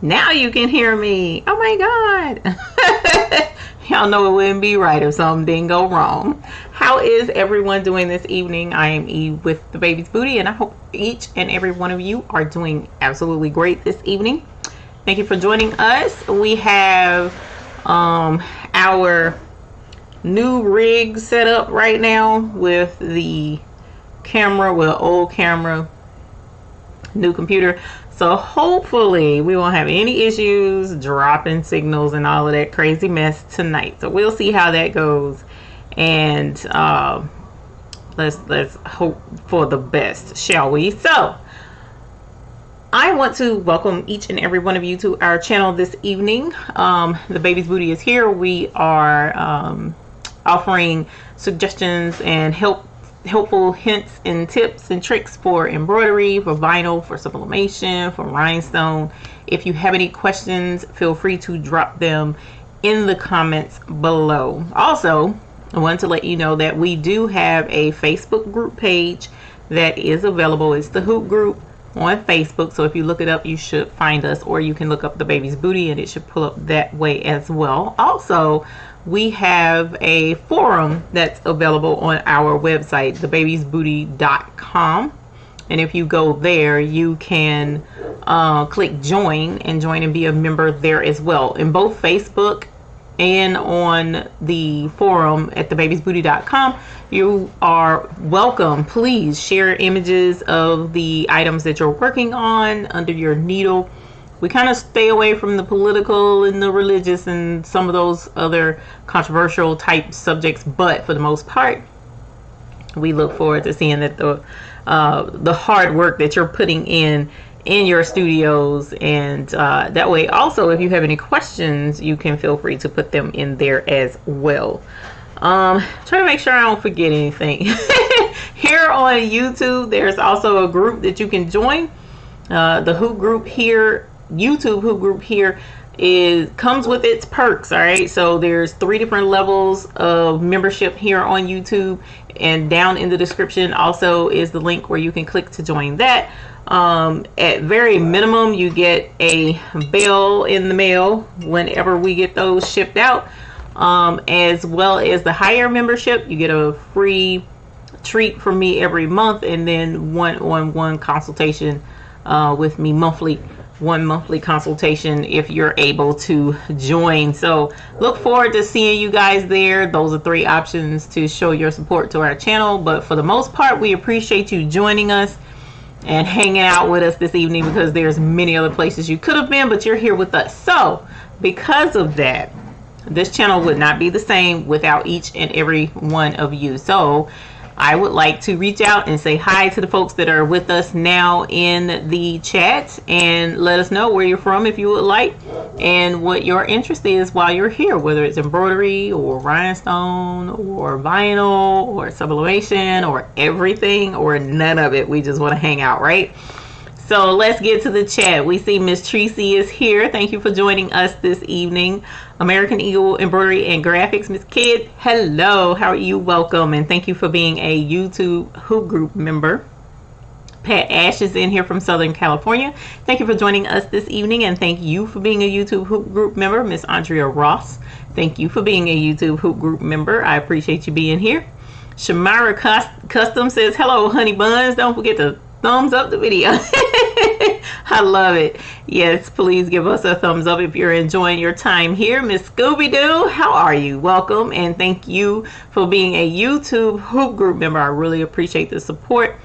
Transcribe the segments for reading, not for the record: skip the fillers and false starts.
Now you can hear me. Oh my God. Y'all know it wouldn't be right if something didn't go wrong. How is everyone doing this evening? I am Eve with the Baby's Booty, and I hope each and every one of you are doing absolutely great this evening. Thank you for joining us. We have our new rig set up right now with the camera, old camera, new computer. So hopefully we won't have any issues dropping signals and all of that crazy mess tonight. So we'll see how that goes, and let's hope for the best, shall we? So I want to welcome each and every one of you to our channel this evening. The Baby's Booty is here. We are offering suggestions and helpful hints and tips and tricks for embroidery, for vinyl, for sublimation, for rhinestone. If you have any questions, feel free to drop them in the comments below. Also, I want to let you know that we do have a Facebook group page that is available. It's the Hoop Group on Facebook. So if you look it up, you should find us, or you can look up the Baby's Booty and it should pull up that way as well. Also, we have a forum that's available on our website, thebabiesbooty.com. And if you go there, you can click join and be a member there as well. In both Facebook and on the forum at thebabiesbooty.com, you are welcome. Please share images of the items that you're working on under your needle. We kind of stay away from the political and the religious and some of those other controversial type subjects, but for the most part, we look forward to seeing that the hard work that you're putting in your studios, and that way also, if you have any questions, you can feel free to put them in there as well. Try to make sure I don't forget anything. Here on YouTube, there's also a group that you can join. The Hoop Group here, YouTube Hoop Group here, comes with its perks. All right, so there's 3 different levels of membership here on YouTube, and down in the description also is the link where you can click to join that. At very minimum, you get a bell in the mail whenever we get those shipped out, as well as the higher membership, you get a free treat from me every month, and then one-on-one consultation with me monthly. One monthly consultation if you're able to join. So look forward to seeing you guys there. Those are 3 options to show your support to our channel, but for the most part, we appreciate you joining us and hanging out with us this evening, because there's many other places you could have been, but you're here with us. So because of that, this channel would not be the same without each and every one of you. So I would like to reach out and say hi to the folks that are with us now in the chat, and let us know where you're from if you would like, and what your interest is while you're here, whether it's embroidery or rhinestone or vinyl or sublimation or everything or none of it. We just want to hang out, right? So let's get to the chat. We see Miss Tracy is here. Thank you for joining us this evening. American Eagle Embroidery and Graphics, Miss Kid, hello, how are you? Welcome, and thank you for being a YouTube Hoop Group member. Pat Ash is in here from Southern California. Thank you for joining us this evening, and thank you for being a YouTube Hoop Group member. Miss Andrea Ross, thank you for being a YouTube Hoop Group member. I appreciate you being here. Shamira Custom says, hello, honey buns. Don't forget to thumbs up the video. I love it. Yes, please give us a thumbs up if you're enjoying your time here. Miss Scooby-Doo, how are you? Welcome, and thank you for being a YouTube Hoop Group member. I really appreciate the support,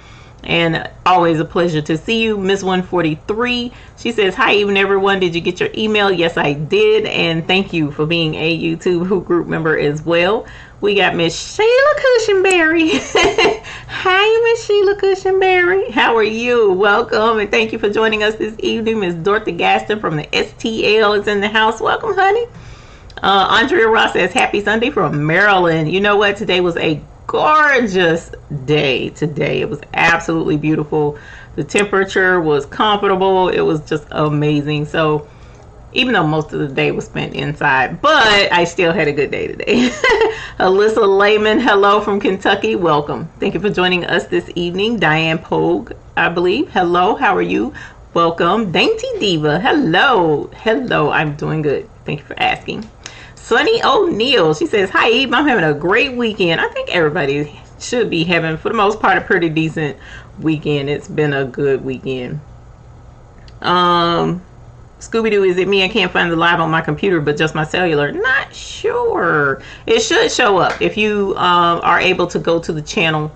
and always a pleasure to see you. Miss 143, she says, hi even everyone, did you get your email? Yes, I did, and thank you for being a YouTube Hoop Group member as well. We got Miss Sheila Cushionberry. Hi, Miss Sheila Cushionberry. How are you? Welcome, and thank you for joining us this evening. Miss Dorothy Gaston from the STL is in the house. Welcome, honey. Andrea Ross says, happy Sunday from Maryland. You know what? Today was a gorgeous day today. It was absolutely beautiful. The temperature was comfortable. It was just amazing. So even though most of the day was spent inside, but I still had a good day today. Alyssa Lehman, hello from Kentucky. Welcome. Thank you for joining us this evening. Diane Pogue, I believe. Hello, how are you? welcome. Dainty Diva, hello. Hello, I'm doing good. Thank you for asking. Sunny O'Neill, she says, hi Eve, I'm having a great weekend. I think everybody should be having, for the most part, a pretty decent weekend. It's been a good weekend. Scooby-Doo, is it me? I can't find the live on my computer, but just my cellular. Not sure. It should show up. If you are able to go to the channel,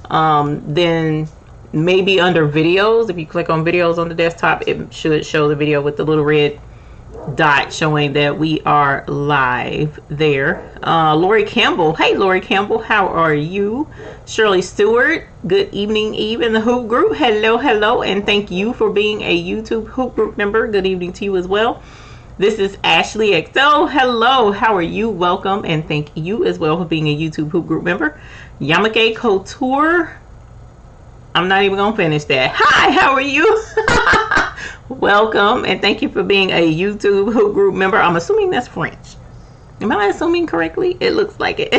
then maybe under videos, if you click on videos on the desktop, it should show the video with the little red dot showing that we are live there. Lori Campbell, hey Lori Campbell, how are you? Shirley Stewart, good evening Eve in the Hoop Group, hello, and thank you for being a YouTube Hoop Group member. Good evening to you as well. This is Ashley XO, hello, how are you? Welcome, and thank you as well for being a YouTube Hoop Group member. Yamake Couture, I'm not even gonna finish that. Hi, how are you? Welcome, and thank you for being a YouTube Hoop Group member. I'm assuming that's French. Am I assuming correctly? It looks like it.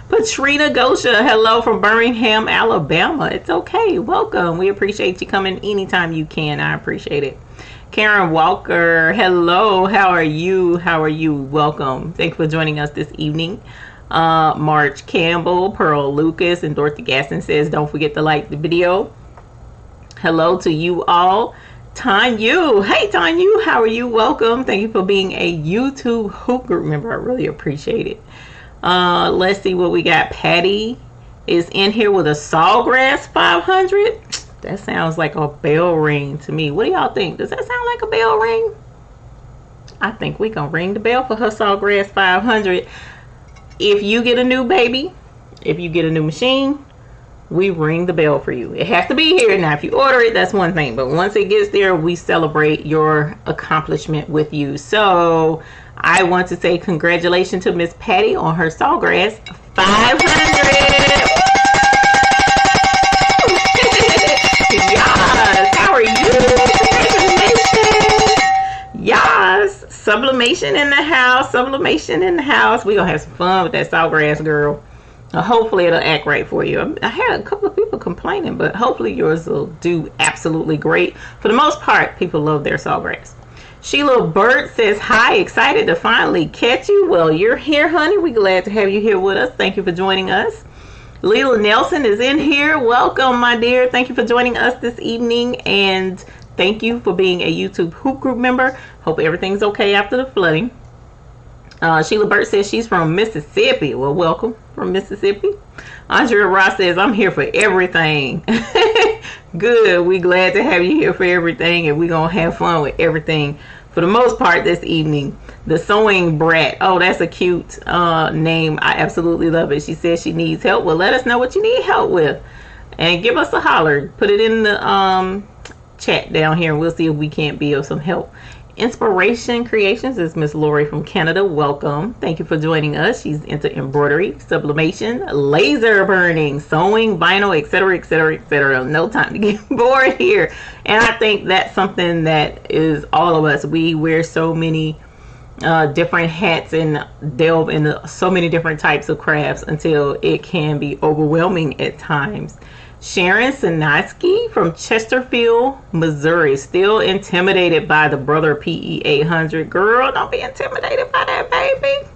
Patrina Gosha, hello from Birmingham, Alabama. It's okay. Welcome. We appreciate you coming anytime you can. I appreciate it. Karen Walker, hello. How are you? How are you? Welcome. Thanks for joining us this evening. March Campbell, Pearl Lucas, and Dorothy Gaston says, don't forget to like the video. Hello to you all. Tanyu, hey Tanyu, how are you? Welcome. Thank you for being a YouTube Hoop Group member. I really appreciate it. Let's see what we got. Patty is in here with a Sawgrass 500. That sounds like a bell ring to me. What do y'all think? Does that sound like a bell ring? I think we gonna ring the bell for her Sawgrass 500. If you get a new baby, if you get a new machine, we ring the bell for you. It has to be here. Now, if you order it, that's one thing. But once it gets there, we celebrate your accomplishment with you. So I want to say congratulations to Miss Patty on her Sawgrass 500. Yes. How are you? Congratulations. Yes. Sublimation in the house. Sublimation in the house. We're going to have some fun with that Sawgrass, girl. Hopefully it'll act right for you. I had a couple of people complaining, but hopefully yours will do absolutely great. For the most part, people love their Sawgrass. Sheila Burt says, hi, excited to finally catch you. Well, you're here, honey. We're glad to have you here with us. Thank you for joining us. Leila Nelson is in here. Welcome, my dear. Thank you for joining us this evening, and thank you for being a YouTube Hoop Group member. Hope everything's okay after the flooding. Sheila Burt says she's from Mississippi. Well, welcome from Mississippi. Andrea Ross says, I'm here for everything. Good. We glad to have you here for everything, and we're going to have fun with everything for the most part this evening. The Sewing Brat. Oh, that's a cute name. I absolutely love it. She says she needs help. Well, let us know what you need help with, and give us a holler. Put it in the chat down here, and we'll see if we can't be of some help. Inspiration Creations is Miss Lori from Canada. Welcome. Thank you for joining us. She's into embroidery, sublimation, laser burning, sewing, vinyl, etc., etc., etc. No time to get bored here. And I think that's something that is all of us. We wear so many different hats and delve into so many different types of crafts until it can be overwhelming at times. Sharon Sinaski from Chesterfield, Missouri, still intimidated by the Brother PE 800. Girl, don't be intimidated by that baby.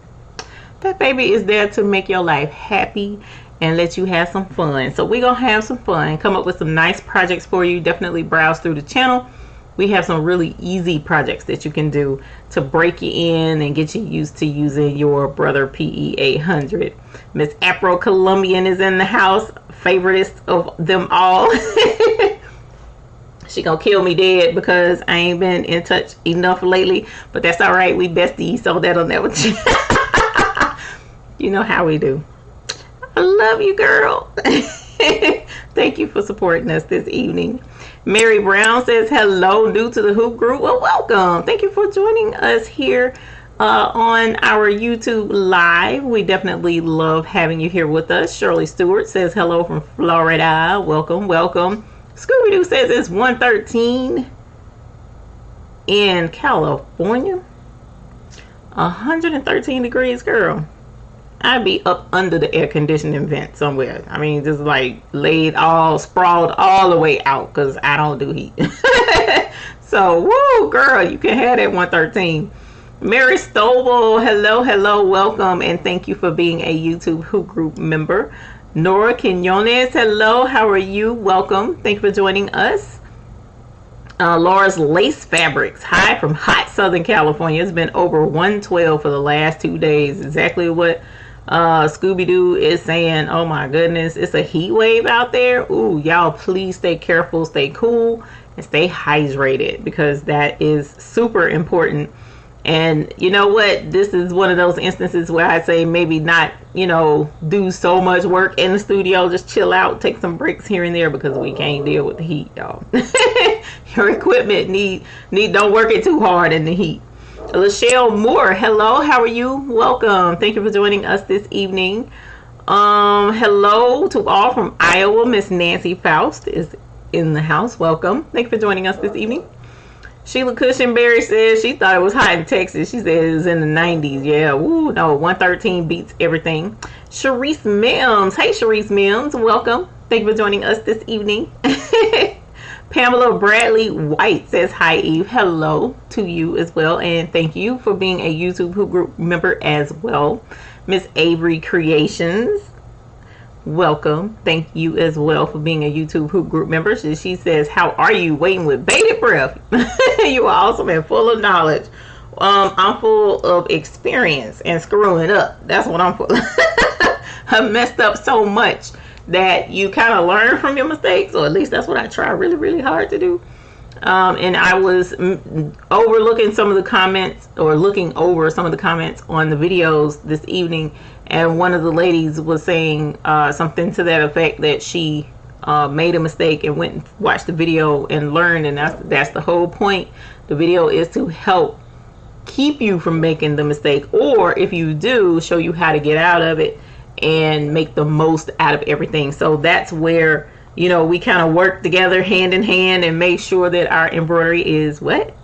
That baby is there to make your life happy and let you have some fun. So we're going to have some fun, come up with some nice projects for you. Definitely browse through the channel. We have some really easy projects that you can do to break you in and get you used to using your Brother PE 800. Miss Afro Colombian is in the house, favoritist of them all. She gonna kill me dead because I ain't been in touch enough lately, but that's all right. We besties, so that'll never change. You know how we do. I love you, girl. Thank you for supporting us this evening. Mary Brown says hello, new to the Hoop Group. Well, welcome. Thank you for joining us here on our YouTube live. We definitely love having you here with us. Shirley Stewart says hello from Florida. Welcome, welcome. Scooby-Doo says it's 113 in California. 113 degrees, girl. I'd be up under the air conditioning vent somewhere. I mean, just like sprawled all the way out, because I don't do heat. So, woo, girl, you can have that 113. Mary Stovall, hello, welcome, and thank you for being a YouTube Who Group member. Nora Quinones, hello, how are you? Welcome, thank you for joining us. Laura's Lace Fabrics, hi from hot Southern California. It's been over 112 for the last 2 days. Exactly what Scooby-Doo is saying. Oh my goodness, it's a heat wave out there. Ooh, y'all please stay careful, stay cool, and stay hydrated, because that is super important. And you know what, this is one of those instances where I say maybe not, do so much work in the studio. Just chill out, take some breaks here and there, because we can't deal with the heat, y'all. Your equipment don't work it too hard in the heat. Lachelle Moore, hello, how are you? Welcome, thank you for joining us this evening. Hello to all from Iowa. Miss Nancy Faust is in the house. Welcome, thank you for joining us this evening. Sheila Cushionberry says she thought it was hot in Texas. She said it was in the 90s. Yeah, woo, no, 113 beats everything. Sharice Mims, hey Sharice Mims, welcome, thank you for joining us this evening. Pamela Bradley White says hi Eve, hello to you as well, and thank you for being a YouTube Who Group member as well. Miss Avery Creations, welcome, thank you as well for being a YouTube Who Group member. She says, how are you? Waiting with bated breath. You are awesome and full of knowledge. I'm full of experience and screwing up. That's what I'm full of. I messed up so much that you kind of learn from your mistakes, or at least that's what I try really, really hard to do. And I was overlooking some of the comments, or looking over some of the comments on the videos this evening, and one of the ladies was saying something to that effect, that she made a mistake and went and watched the video and learned, and that's the whole point. The video is to help keep you from making the mistake, or if you do, show you how to get out of it and make the most out of everything. So that's where, we kind of work together hand in hand and make sure that our embroidery is what?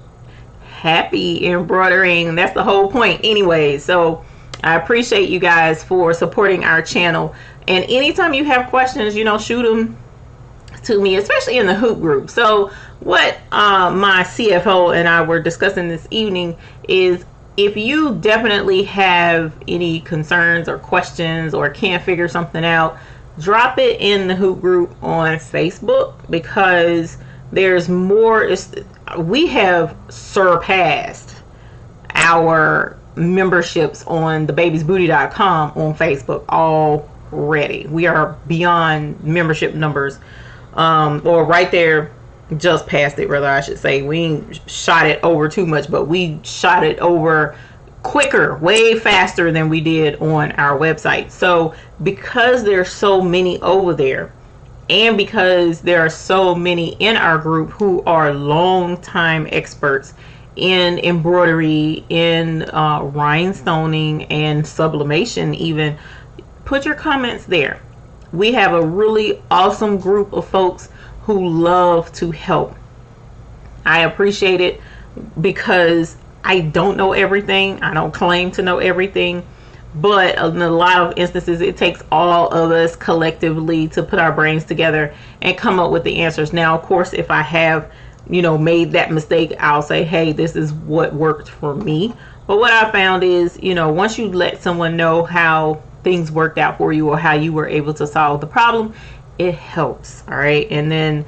Happy embroidering. That's the whole point anyway. So I appreciate you guys for supporting our channel. And anytime you have questions, shoot them to me, especially in the hoop group. So what my CFO and I were discussing this evening is, if you definitely have any concerns or questions or can't figure something out, drop it in the hoop group on Facebook, because there's more. We have surpassed our memberships on thebabiesbooty.com on Facebook already. We are beyond membership numbers, or right there, just past it, rather I should say. We ain't shot it over too much, but we shot it over quicker, way faster than we did on our website. So because there's so many over there, and because there are so many in our group who are long time experts in embroidery, in rhinestoning and sublimation even, put your comments there. We have a really awesome group of folks who love to help. I appreciate it, because I don't know everything. I don't claim to know everything, but in a lot of instances it takes all of us collectively to put our brains together and come up with the answers. Now, of course, if I have made that mistake, I'll say, hey, this is what worked for me. But what I found is, once you let someone know how things worked out for you, or how you were able to solve the problem, it helps. All right, and then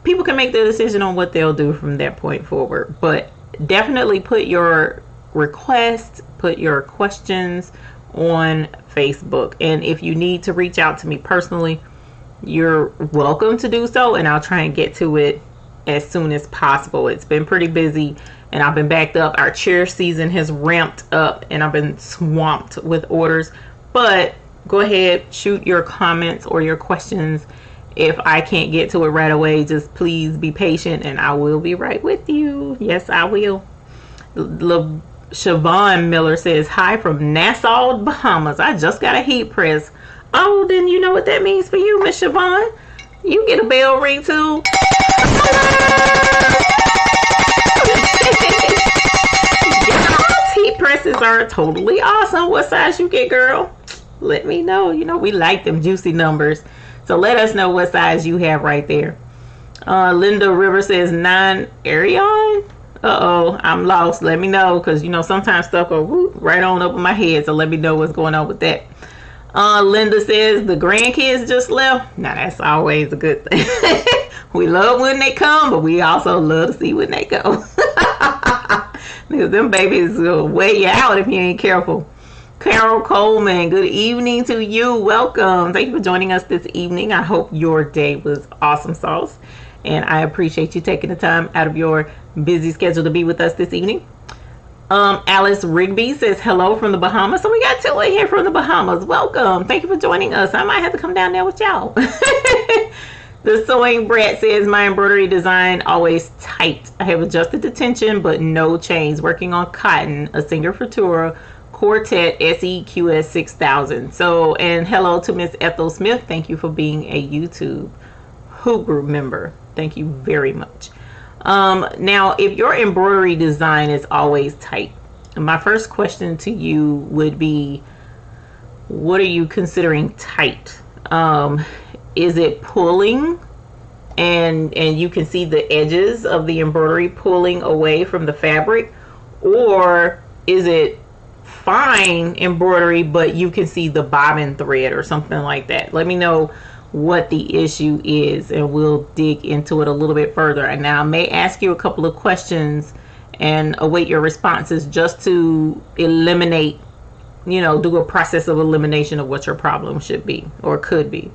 people can make the decision on what they'll do from that point forward. But definitely put your requests, put your questions on Facebook, and if you need to reach out to me personally, you're welcome to do so, and I'll try and get to it as soon as possible. It's been pretty busy, and I've been backed up. Our chair season has ramped up, and I've been swamped with orders. But go ahead, shoot your comments or your questions. If I can't get to it right away, just please be patient, and I will be right with you. Yes, I will. Siobhan Miller says, hi from Nassau, Bahamas. I just got a heat press. Oh, then you know what that means for you, Miss Siobhan. You get a bell ring too. Yes, heat presses are totally awesome. What size you get, girl? Let me know. We like them juicy numbers. So let us know what size you have right there. Linda River says 9 Arion. Uh-oh, I'm lost. Let me know, because, you know, sometimes stuff go whoop, right on up in my head. So let me know what's going on with that. Linda says the grandkids just left. Now, that's always a good thing. We love when they come, but we also love to see when they go. Because them babies will weigh you out if you ain't careful. Carol Coleman, good evening to you. Welcome. Thank you for joining us this evening. I hope your day was awesome sauce. And I appreciate you taking the time out of your busy schedule to be with us this evening. Alice Rigby says hello from the Bahamas. So we got two in here from the Bahamas. Welcome. Thank you for joining us. I might have to come down there with y'all. The Sewing Brat says my embroidery design always tight. I have adjusted the tension but no chains. Working on cotton, a Singer Futura Quartet SEQS 6000. So, and hello to Miss Ethel Smith. Thank you for being a YouTube Who Group member. Thank you very much. Now, if your embroidery design is always tight, my first question to you would be, what are you considering tight? Is it pulling and you can see the edges of the embroidery pulling away from the fabric? Or is it fine embroidery but you can see the bobbin thread or something like that? Let me know what the issue is and we'll dig into it a little bit further. And now I may ask you a couple of questions and await your responses just to eliminate, you know, do a process of elimination of what your problem should be or could be.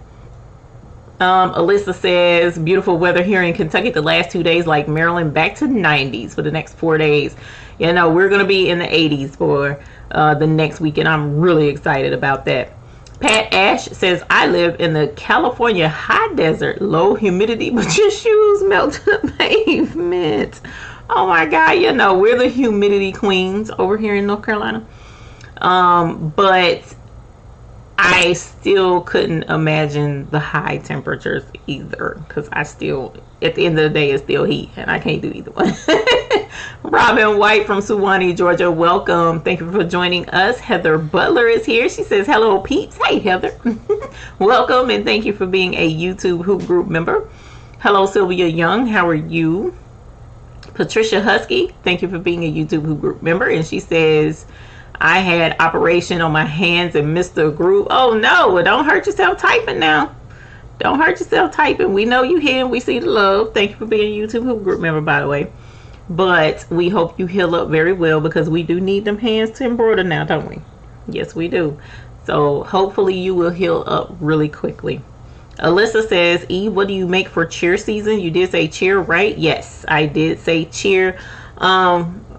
Alyssa says beautiful weather here in Kentucky the last 2 days, like Maryland, back to 90s for the next 4 days. You know, we're going to be in the 80s for the next week, and I'm really excited about that. Pat Ash says, I live in the California high desert, low humidity, but your shoes melt to the pavement. Oh my God, you know, we're the humidity queens over here in North Carolina. But I still couldn't imagine the high temperatures either, because I still, at the end of the day, it's still heat, and I can't do either one. Robin White from Suwanee, Georgia, welcome. Thank you for joining us. Heather Butler is here. She says, hello, peeps. Hey, Heather. Welcome, and thank you for being a YouTube Hoop Group member. Hello, Sylvia Young. How are you? Patricia Husky, thank you for being a YouTube Hoop Group member. And she says, I had operation on my hands and missed the groove. Oh no, well, don't hurt yourself typing now. Don't hurt yourself typing. We know you here and we see the love. Thank you for being a YouTube Hoop Group member, by the way. But we hope you heal up very well, because we do need them hands to embroider now, don't we? Yes, we do. So hopefully you will heal up really quickly. Alyssa says, Eve, what do you make for cheer season? You did say cheer, right? Yes, I did say cheer.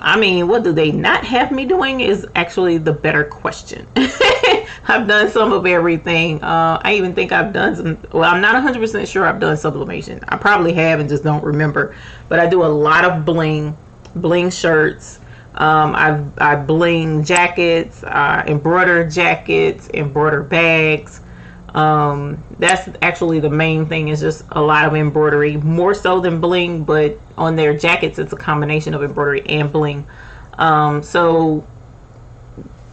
I mean, what do they not have me doing is actually the better question. I've done some of everything. I even think I've done some, well, I'm not 100% sure I've done sublimation. I probably have and just don't remember. But I do a lot of bling shirts. I bling jackets, embroider jackets, embroider bags. That's actually the main thing, is just a lot of embroidery, more so than bling, but on their jackets it's a combination of embroidery and bling. So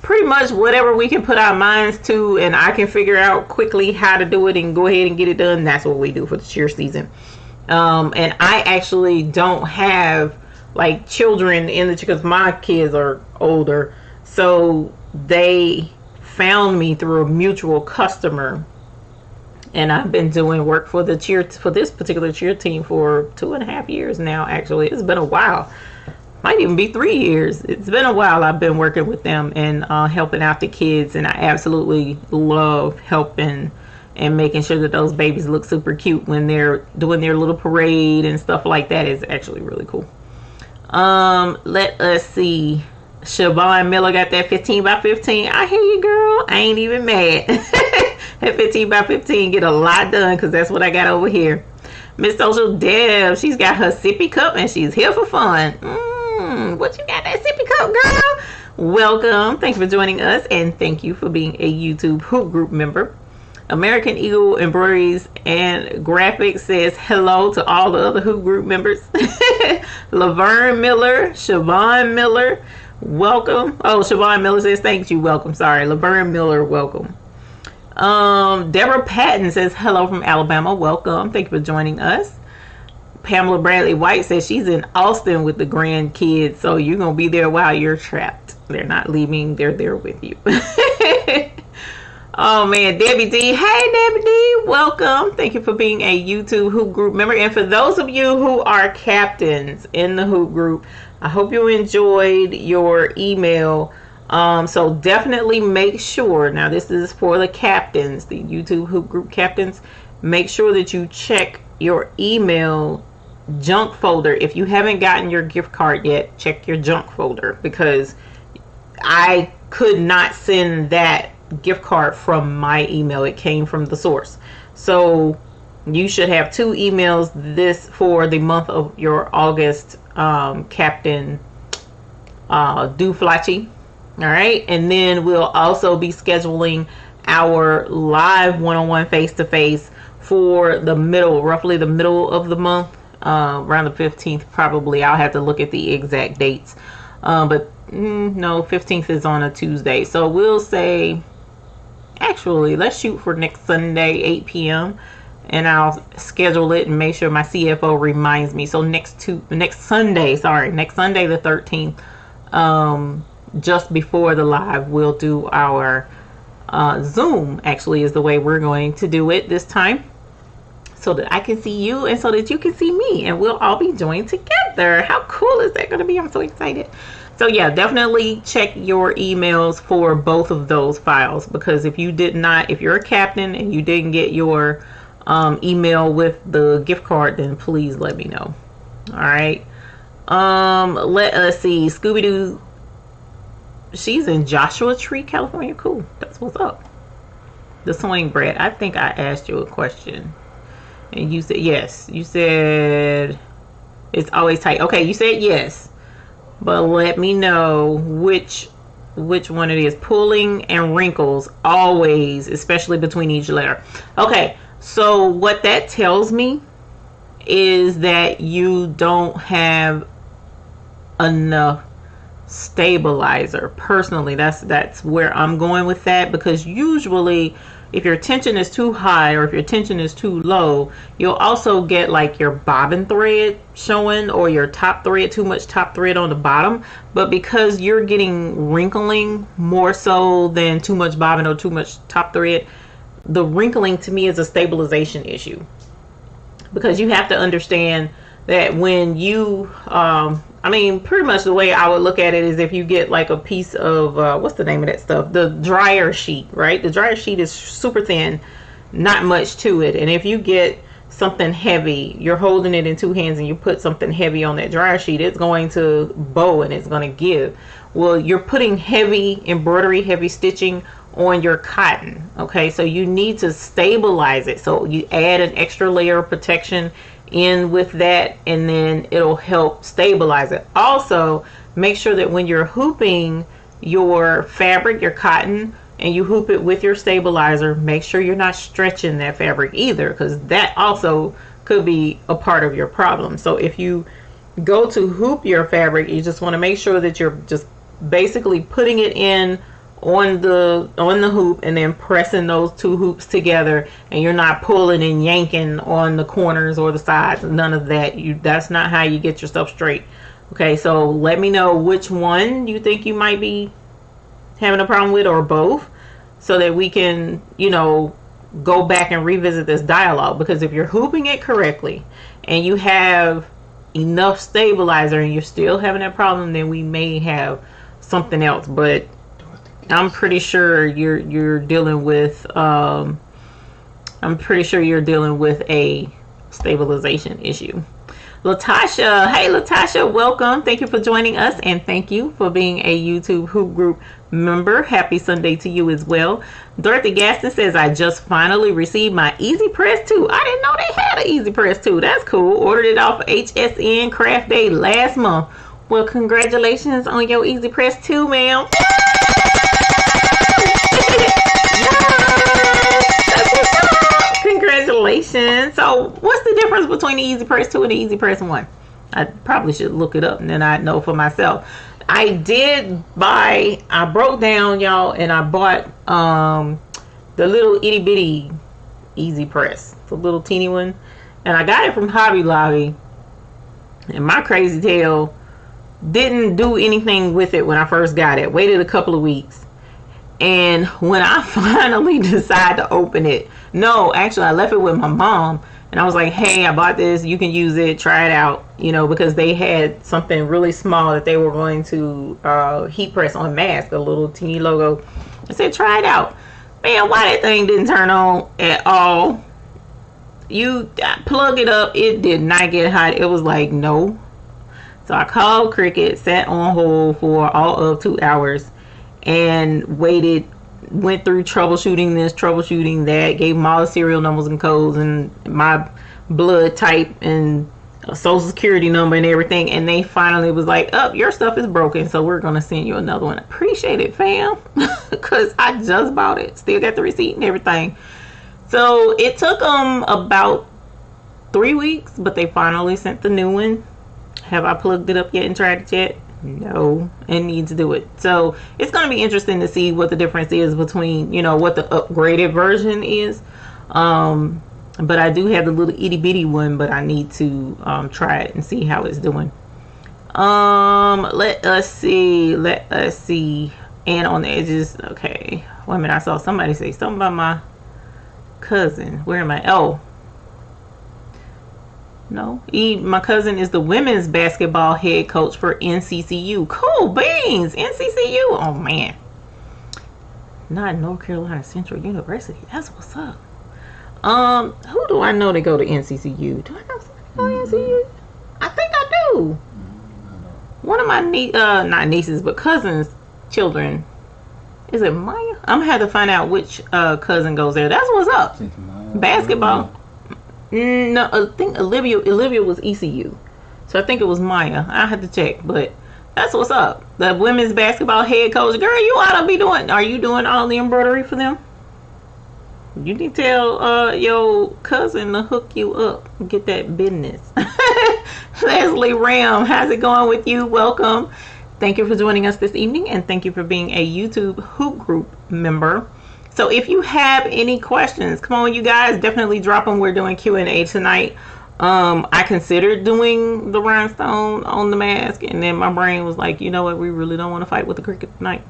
pretty much whatever we can put our minds to and I can figure out quickly how to do it and go ahead and get it done, that's what we do for the cheer season. And I actually don't have like children in the, because my kids are older, so they found me through a mutual customer, and I've been doing work for the cheer, for this particular cheer team for 2.5 years now. Actually, it's been a while, might even be 3 years. It's been a while I've been working with them and helping out the kids, and I absolutely love helping and making sure that those babies look super cute when they're doing their little parade and stuff like that. Is actually really cool. Let us see. Siobhan Miller got that 15 by 15. I hear you, girl. I ain't even mad. That 15 by 15 get a lot done, because that's what I got over here. Miss Social Dev, she's got her sippy cup and she's here for fun. What you got that sippy cup, girl? Welcome. Thanks for joining us, and thank you for being a YouTube Hoop Group member. American Eagle Embroideries and Graphics says hello to all the other Hoop Group members. Laverne Miller, Siobhan Miller, welcome. Oh, Siobhan Miller says thank you, welcome. Sorry, Laverne Miller, welcome. Deborah Patton says hello from Alabama, welcome. Thank you for joining us. Pamela Bradley White says she's in Austin with the grandkids, so you're gonna be there while you're trapped. They're not leaving, they're there with you. Oh man, Debbie D. Hey Debbie D, welcome. Thank you for being a YouTube Hoop Group member. And for those of you who are captains in the Hoop Group, I hope you enjoyed your email. So definitely make sure, now this is for the captains, the YouTube Hoop Group captains, make sure that you check your email junk folder. If you haven't gotten your gift card yet, check your junk folder, because I could not send that gift card from my email. It came from the source. So you should have 2 emails this for the month of your August captain do Flachi. All right, and then we'll also be scheduling our live one-on-one face-to-face for the middle, roughly the middle of the month, around the 15th probably. I'll have to look at the exact dates, but no, 15th is on a Tuesday, so we'll say, actually, let's shoot for next Sunday, 8 p.m. and I'll schedule it and make sure my CFO reminds me. So next Sunday the 13th, just before the live, we'll do our Zoom, actually, is the way we're going to do it this time, so that I can see you and so that you can see me, and we'll all be joined together. How cool is that going to be? I'm so excited. So yeah, definitely check your emails for both of those files, because if you're a captain and you didn't get your email with the gift card, then please let me know. All right. Let us see. Scooby-Doo, she's in Joshua Tree, California. Cool. That's what's up. The swing bread. I think I asked you a question and you said yes. You said it's always tight. Okay, you said yes, but let me know which one it is. Pulling and wrinkles always, especially between each letter. Okay, so what that tells me is that you don't have enough stabilizer. Personally, that's where I'm going with that, because usually if your tension is too high or if your tension is too low, you'll also get like your bobbin thread showing, or your top thread, too much top thread on the bottom. But because you're getting wrinkling more so than too much bobbin or too much top thread, the wrinkling to me is a stabilization issue, because you have to understand that when you I mean, pretty much the way I would look at it is if you get like a piece of what's the name of that stuff, the dryer sheet, right? The dryer sheet is super thin, not much to it, and if you get something heavy, you're holding it in 2 hands and you put something heavy on that dryer sheet, it's going to bow and it's going to give. Well, you're putting heavy embroidery, heavy stitching on your cotton. Okay, so you need to stabilize it. So you add an extra layer of protection in with that, and then it'll help stabilize it. Also, make sure that when you're hooping your fabric, your cotton, and you hoop it with your stabilizer, make sure you're not stretching that fabric either, because that also could be a part of your problem. So if you go to hoop your fabric, you just want to make sure that you're just basically putting it in on the hoop and then pressing those 2 hoops together, and you're not pulling and yanking on the corners or the sides. None of that. That's not how you get your stuff straight. Okay, so let me know which one you think you might be having a problem with, or both, so that we can, go back and revisit this dialogue. Because if you're hooping it correctly and you have enough stabilizer and you're still having that problem, then we may have something else. But I'm pretty sure you're dealing with a stabilization issue. Latasha, hey Latasha, welcome. Thank you for joining us, and thank you for being a YouTube Hoop Group member. Happy Sunday to you as well. Dorothy Gaston says, I just finally received my Easy Press 2. I didn't know they had an Easy Press 2. That's cool. Ordered it off HSN Craft Day last month. Well, congratulations on your Easy Press 2, ma'am. Congratulations. So what's the difference between the Easy Press 2 and the Easy Press 1? I probably should look it up and then I'd know for myself. I broke down, y'all, and I bought the little itty bitty Easy Press, the little teeny one, and I got it from Hobby Lobby. And my crazy tail didn't do anything with it when I first got it. Waited a couple of weeks. And when I finally decided to open it, no, actually I left it with my mom. And I was like, hey, I bought this. You can use it. Try it out. You know, because they had something really small that they were going to heat press on mask, a little teeny logo. I said, try it out. Man, why that thing didn't turn on at all? You plug it up. It did not get hot. It was like, no. So I called Cricut, sat on hold for all of 2 hours and waited. Went through troubleshooting this, troubleshooting that, gave them all the serial numbers and codes and my blood type and a social security number and everything, and they finally was like, oh, your stuff is broken, so we're gonna send you another one. Appreciate it, fam. Because I just bought it, still got the receipt and everything. So it took them about 3 weeks, but they finally sent the new one. Have I plugged it up yet and tried it yet? No, and need to do it. So it's going to be interesting to see what the difference is between, you know, what the upgraded version is. But I do have the little itty bitty one, but I need to try it and see how it's doing. Let us see. And on the edges, okay. Wait a minute, I saw somebody say something about my cousin. Where am I? Oh. No, my cousin is the women's basketball head coach for NCCU. Cool beans, NCCU. Oh man, not North Carolina Central University. That's what's up. Who do I know that go to NCCU? Do I know somebody go to NCCU? I think I do. One of my not nieces, but cousins' children. Is it Maya? I'm gonna have to find out which cousin goes there. That's what's up. Basketball. No, I think Olivia was ECU, so I think it was Maya. I had to check, but that's what's up. The women's basketball head coach, girl, you ought to be doing. Are you doing all the embroidery for them? You need to tell your cousin to hook you up and get that business. Leslie Ram, how's it going with you? Welcome. Thank you for joining us this evening, and thank you for being a YouTube Hoop Group member. So if you have any questions, come on, you guys, definitely drop them. We're doing Q&A tonight. I considered doing the rhinestone on the mask, and then my brain was like, you know what, we really don't want to fight with the Cricut tonight.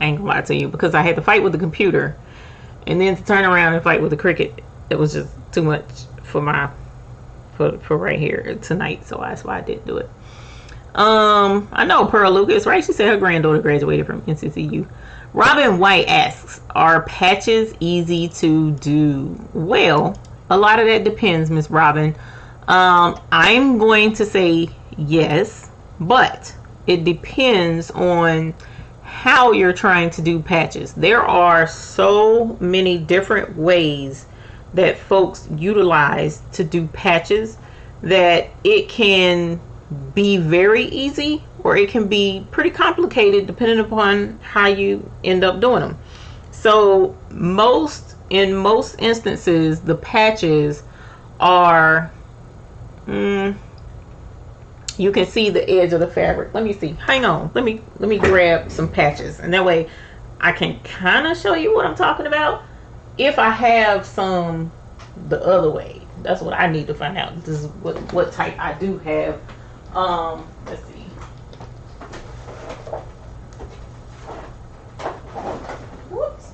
I ain't gonna lie to you, because I had to fight with the computer, and then to turn around and fight with the Cricut, it was just too much for right here tonight. So that's why I didn't do it. I know Pearl Lucas, right? She said her granddaughter graduated from NCCU. Robin White asks, are patches easy to do? Well, a lot of that depends, Miss Robin. I'm going to say yes, but it depends on how you're trying to do patches. There are so many different ways that folks utilize to do patches that it can be very easy or it can be pretty complicated depending upon how you end up doing them. So in most instances, the patches are you can see the edge of the fabric. Let me see. Hang on. Let me grab some patches, and that way I can kind of show you what I'm talking about. If I have some the other way, that's what I need to find out. This is what type I do have. Let's see. Whoops.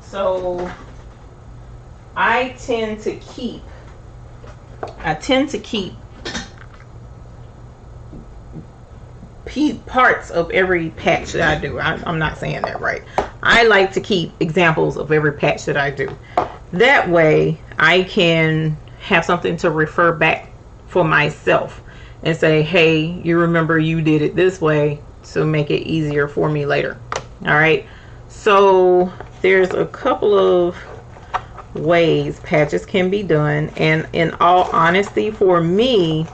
So I tend to keep parts of every patch that I do. I'm not saying that right. I like to keep examples of every patch that I do. That way I can have something to refer back for myself and say, hey, you remember you did it this way, to make it easier for me later. All right, so there's a couple of ways patches can be done, and in all honesty, for me,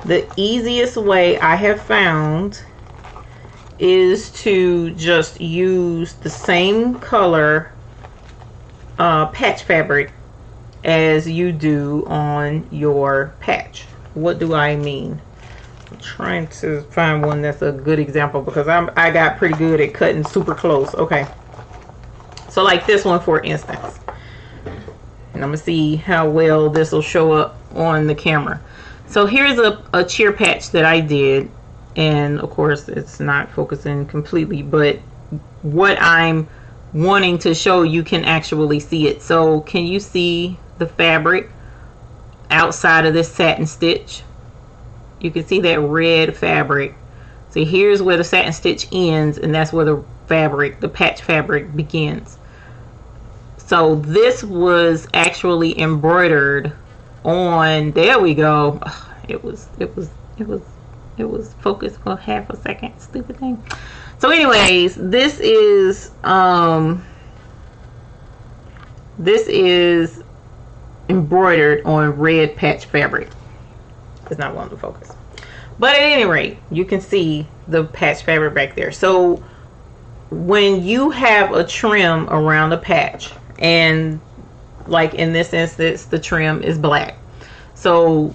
the easiest way I have found is to just use the same color patch fabric as you do on your patch. What do I mean? I'm trying to find one that's a good example, because I got pretty good at cutting super close. Okay, so like this one for instance, and I'm gonna see how well this will show up on the camera. So here's a cheer patch that I did, and of course it's not focusing completely, but what I'm wanting to show you can actually see it. So can you see the fabric outside of this satin stitch? You can see that red fabric. So here's where the satin stitch ends, and that's where the fabric, the patch fabric, begins. So this was actually embroidered on, there we go. It was focused for half a second, stupid thing. So anyways, this is embroidered on red patch fabric. It's not wanting to focus, but at any rate, you can see the patch fabric back there. So when you have a trim around a patch, and like in this instance the trim is black, so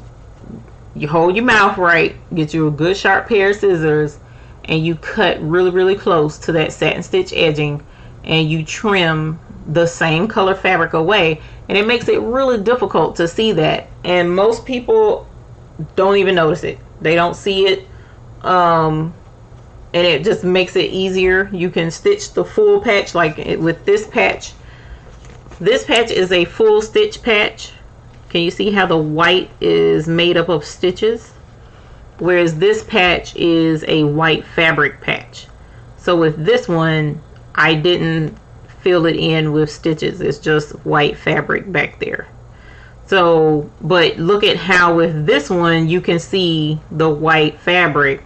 you hold your mouth right, get you a good sharp pair of scissors, and you cut really close to that satin stitch edging, and you trim the same color fabric away, and it makes it really difficult to see that, and most people don't even notice it. They don't see it, and it just makes it easier. You can stitch the full patch like with this patch. This patch is a full stitch patch. Can you see how the white is made up of stitches? Whereas this patch is a white fabric patch. So with this one, I didn't fill it in with stitches. It's just white fabric back there. So, but look at how with this one, you can see the white fabric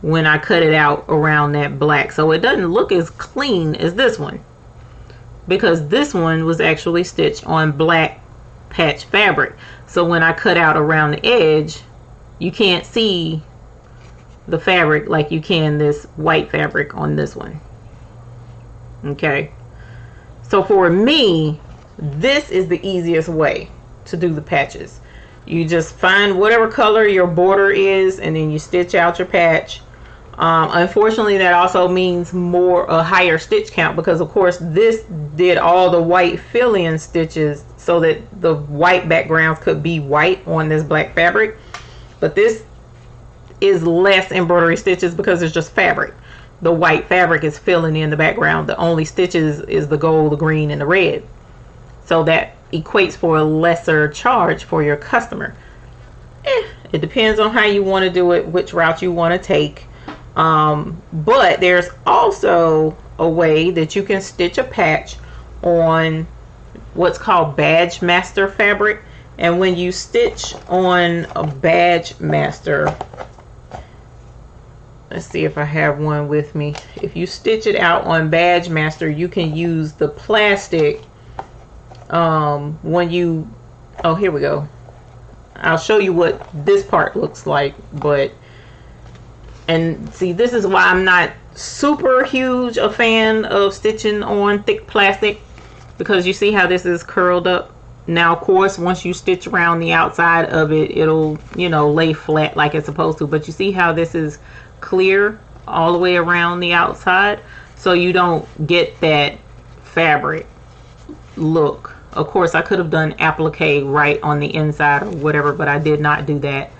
when I cut it out around that black. So it doesn't look as clean as this one, because this one was actually stitched on black patch fabric. So when I cut out around the edge, you can't see the fabric like you can this white fabric on this one. Okay, so for me, this is the easiest way to do the patches. You just find whatever color your border is, and then you stitch out your patch. Unfortunately, that also means a higher stitch count, because of course this did all the white fill-in stitches so that the white backgrounds could be white on this black fabric. But this is less embroidery stitches because it's just fabric. The white fabric is filling in the background. The only stitches is the gold, the green, and the red. So that equates for a lesser charge for your customer. It depends on how you want to do it, which route you want to take. But there's also a way that you can stitch a patch on what's called badge master fabric. And when you stitch on a badge master, let's see if I have one with me. If you stitch it out on badge master, you can use the plastic when you, oh, here we go. I'll show you what this part looks like, but, and see, this is why I'm not super huge a fan of stitching on thick plastic, because you see how this is curled up. Now, of course, once you stitch around the outside of it, it'll, you know, lay flat like it's supposed to, but you see how this is clear all the way around the outside, so you don't get that fabric look. Of course, I could have done applique right on the inside or whatever, but I did not do that.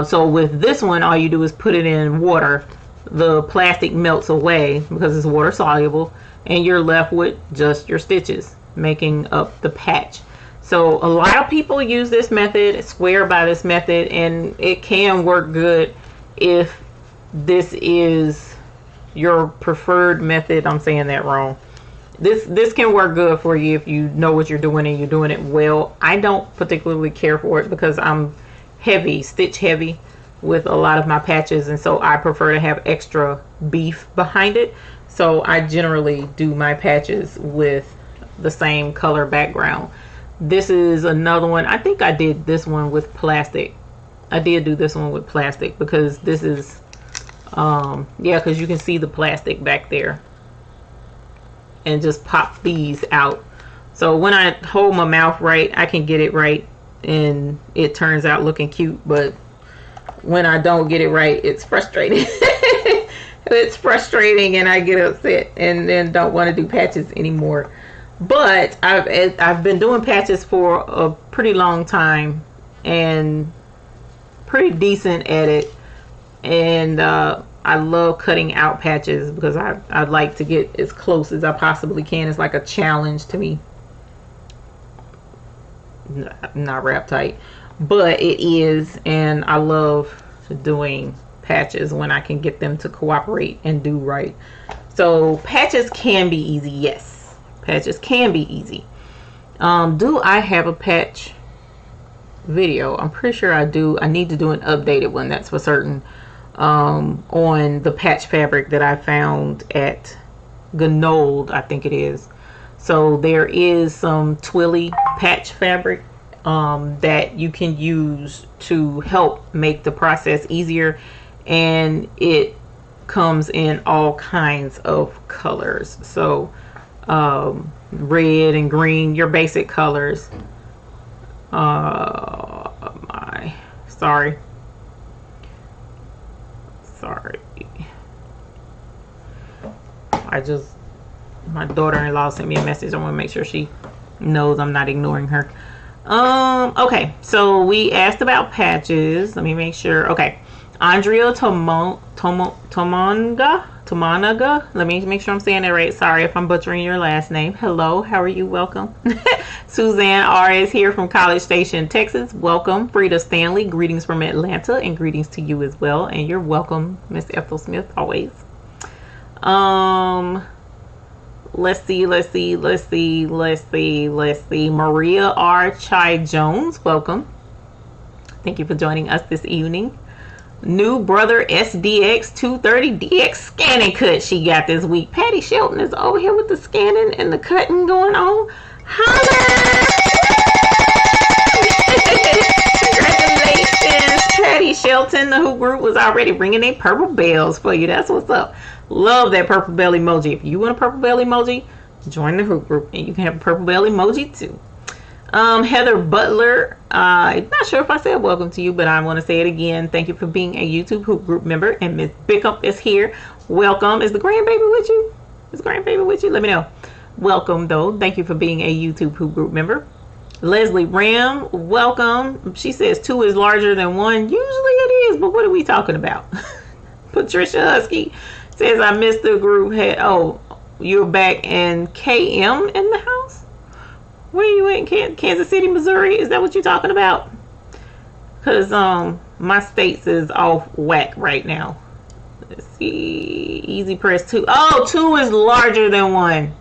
So with this one, all you do is put it in water. The plastic melts away because it's water soluble, and you're left with just your stitches making up the patch. So a lot of people use this method, swear by this method, and it can work good if this is your preferred method. I'm saying that wrong. This can work good for you if you know what you're doing and you're doing it well. I don't particularly care for it because I'm heavy, stitch heavy with a lot of my patches, and so I prefer to have extra beef behind it. So I generally do my patches with the same color background. This is another one. I think I did this one with plastic. I did do this one with plastic because this is yeah, because you can see the plastic back there, and just pop these out. So when I hold my mouth right, I can get it right and it turns out looking cute, but when I don't get it right, it's frustrating. It's frustrating, and I get upset and then don't want to do patches anymore. But I've been doing patches for a pretty long time, and pretty decent at it. And I love cutting out patches because I like to get as close as I possibly can. It's like a challenge to me. Not wrap tight, but it is, and I love doing patches when I can get them to cooperate and do right. So patches can be easy. Yes, patches can be easy. Do I have a patch video? I'm pretty sure I do. I need to do an updated one, that's for certain, on the patch fabric that I found at Gnold, I think it is. So there is some twilly patch fabric that you can use to help make the process easier, and it comes in all kinds of colors. So red and green, your basic colors. Sorry. My daughter-in-law sent me a message. I want to make sure she knows I'm not ignoring her. Okay, so we asked about patches. Let me make sure. Okay, Andrea Tomanaga. Let me make sure I'm saying that right. Sorry if I'm butchering your last name. Hello, how are you? Welcome. Suzanne R is here from College Station, Texas. Welcome. Frida Stanley, greetings from Atlanta, and greetings to you as well. And you're welcome, Miss Ethel Smith, always. Let's see. Maria R. Chai Jones, welcome. Thank you for joining us this evening. New Brother SDX 230 DX scanning cut she got this week. Patty Shelton is over here with the scanning and the cutting going on. Holla! Congratulations, Patty Shelton. The Hoop Group was already ringing their purple bells for you. That's what's up. Love that purple bell emoji. If you want a purple bell emoji, join the Hoop Group and you can have a purple bell emoji too. Heather Butler, I'm not sure if I said welcome to you, but I want to say it again. Thank you for being a YouTube Hoop Group member. And Miss Bickup is here. Welcome. Is the grandbaby with you? Let me know. Welcome though. Thank you for being a YouTube Hoop Group member. Leslie Ram, welcome. She says 2 is larger than 1. Usually it is, but what are we talking about? Patricia Husky says I missed the group. Oh, you're back, and KM in the house? Where you in? Kansas City, Missouri? Is that what you're talking about? Because my states is off whack right now. Let's see. Easy Press 2. Oh, 2 is larger than 1.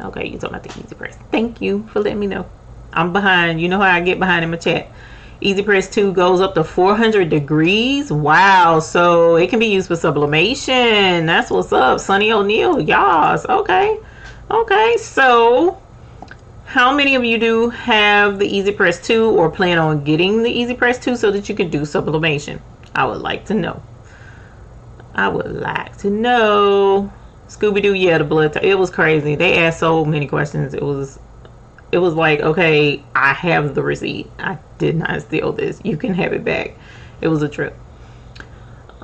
Okay, you're talking about the Easy Press. Thank you for letting me know. I'm behind. You know how I get behind in my chat. Easy Press 2 goes up to 400 degrees. Wow. So it can be used for sublimation. That's what's up. Sonny O'Neill. Yas. Okay. So how many of you do have the Easy Press 2 or plan on getting the Easy Press 2 so that you can do sublimation? I would like to know. Scooby-Doo, yeah, the blood. It was crazy. They asked so many questions. It was like, okay, I have the receipt. I did not steal this. You can have it back. It was a trip.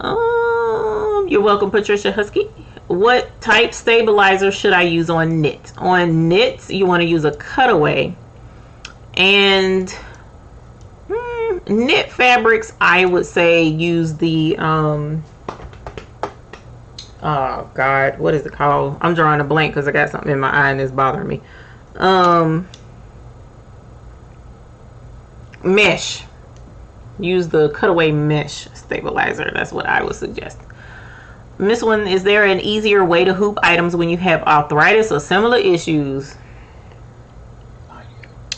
You're welcome, Patricia Husky. What type stabilizer should I use on knit? On knits, you want to use a cutaway. And knit fabrics, I would say use the oh God, what is it called? I'm drawing a blank because I got something in my eye and it's bothering me. Mesh. Use the cutaway mesh stabilizer. That's what I would suggest. Miss One, is there an easier way to hoop items when you have arthritis or similar issues?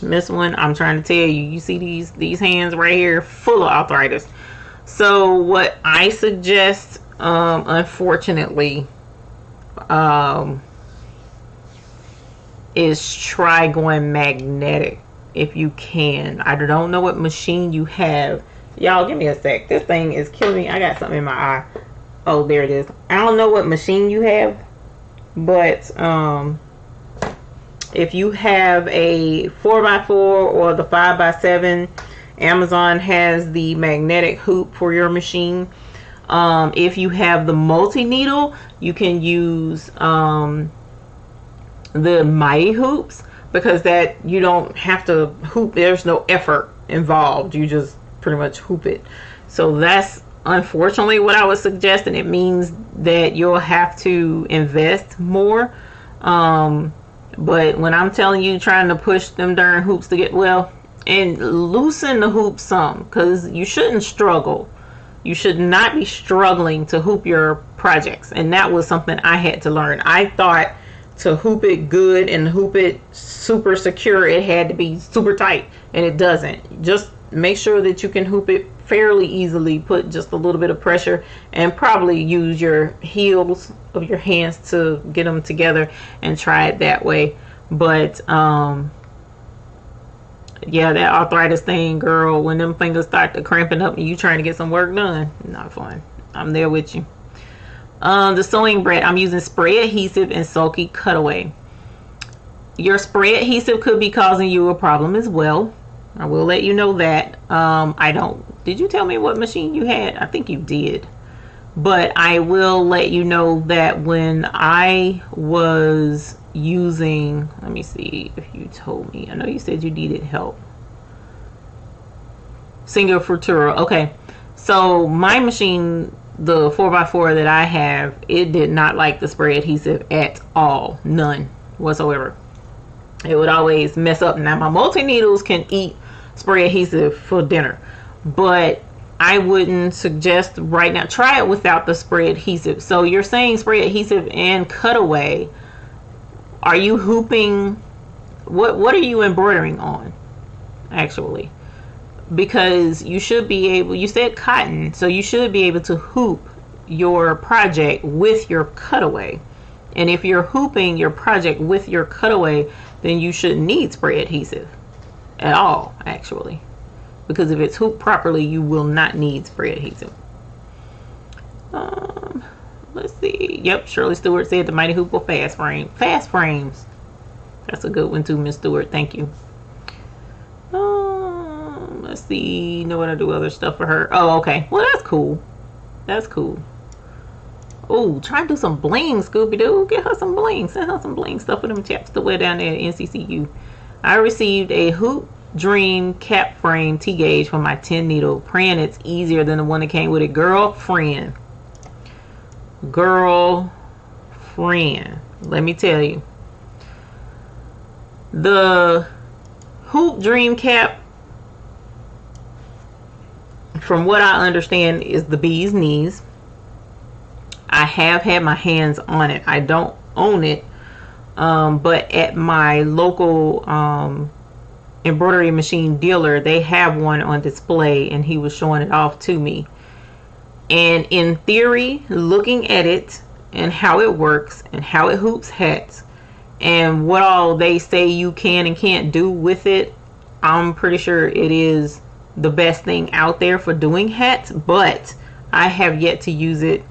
Miss One, I'm trying to tell you. You see these hands right here, full of arthritis. So what I suggest, unfortunately, is try going magnetic if you can. I don't know what machine you have. Y'all, give me a sec. This thing is killing me. I got something in my eye. Oh, there it is. I don't know what machine you have, but if you have a 4x4 or the 5x7, Amazon has the magnetic hoop for your machine. If you have the multi-needle, you can use the Mighty hoops, because that you don't have to hoop. There's no effort involved. You just pretty much hoop it. So that's unfortunately what I would suggest, and it means that you'll have to invest more. But when I'm telling you, trying to push them darn hoops to get well, and loosen the hoop some, because you shouldn't struggle. You should not be struggling to hoop your projects, and that was something I had to learn. I thought to hoop it good and hoop it super secure, it had to be super tight, and it doesn't. Just make sure that you can hoop it fairly easily. Put just a little bit of pressure, and probably use your heels of your hands to get them together and try it that way. But yeah, that arthritis thing, girl, when them fingers start to cramping up and you trying to get some work done, not fun. I'm there with you. The sewing bread, I'm using spray adhesive and sulky cutaway. Your spray adhesive could be causing you a problem as well. I will let you know that. Did you tell me what machine you had? I think you did. But I will let you know that when I was using, let me see if you told me. I know you said you needed help. Single Futura. Okay. So my machine, the 4x4 that I have, it did not like the spray adhesive at all. None whatsoever. It would always mess up. Now my multi-needles can eat spray adhesive for dinner, but I wouldn't suggest right now. Try it without the spray adhesive. So you're saying spray adhesive and cutaway. Are you hooping? What are you embroidering on, actually? Because you should be able, you said cotton, so you should be able to hoop your project with your cutaway. And if you're hooping your project with your cutaway, then you shouldn't need spray adhesive at all, actually. Because if it's hooped properly, you will not need spray adhesive. Let's see. Yep, Shirley Stewart said the Mighty Hoop will fast frame. Fast frames. That's a good one too, Miss Stewart. Thank you. Let's see. Know what I do other stuff for her. Oh, okay. Well, that's cool. That's cool. Oh, try to do some bling, Scooby-Doo. Get her some bling. Send her some bling stuff for them chaps to wear down there at NCCU. I received a Hoop Dream cap frame T-gauge for my 10 needle. Praying it's easier than the one that came with it. Girlfriend. Let me tell you. The Hoop Dream cap, from what I understand, is the bee's knees. I have had my hands on it. I don't own it. But at my local embroidery machine dealer, they have one on display, and he was showing it off to me. And in theory, looking at it and how it works and how it hoops hats and what all they say you can and can't do with it, I'm pretty sure it is the best thing out there for doing hats. But I have yet to use it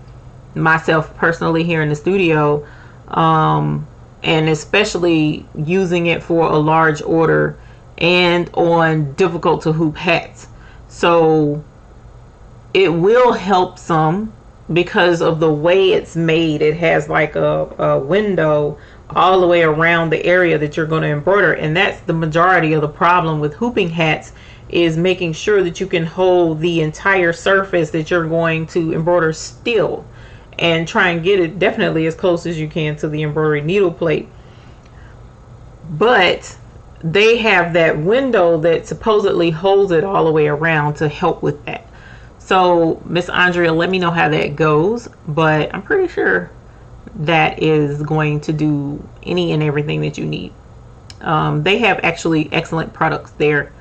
myself personally here in the studio, and especially using it for a large order and on difficult to hoop hats. So it will help some because of the way it's made. It has like a window all the way around the area that you're going to embroider, and that's the majority of the problem with hooping hats, is making sure that you can hold the entire surface that you're going to embroider still, and try and get it definitely as close as you can to the embroidery needle plate. But they have that window that supposedly holds it all the way around to help with that. So Miss Andrea, let me know how that goes, but I'm pretty sure that is going to do any and everything that you need. They have actually excellent products there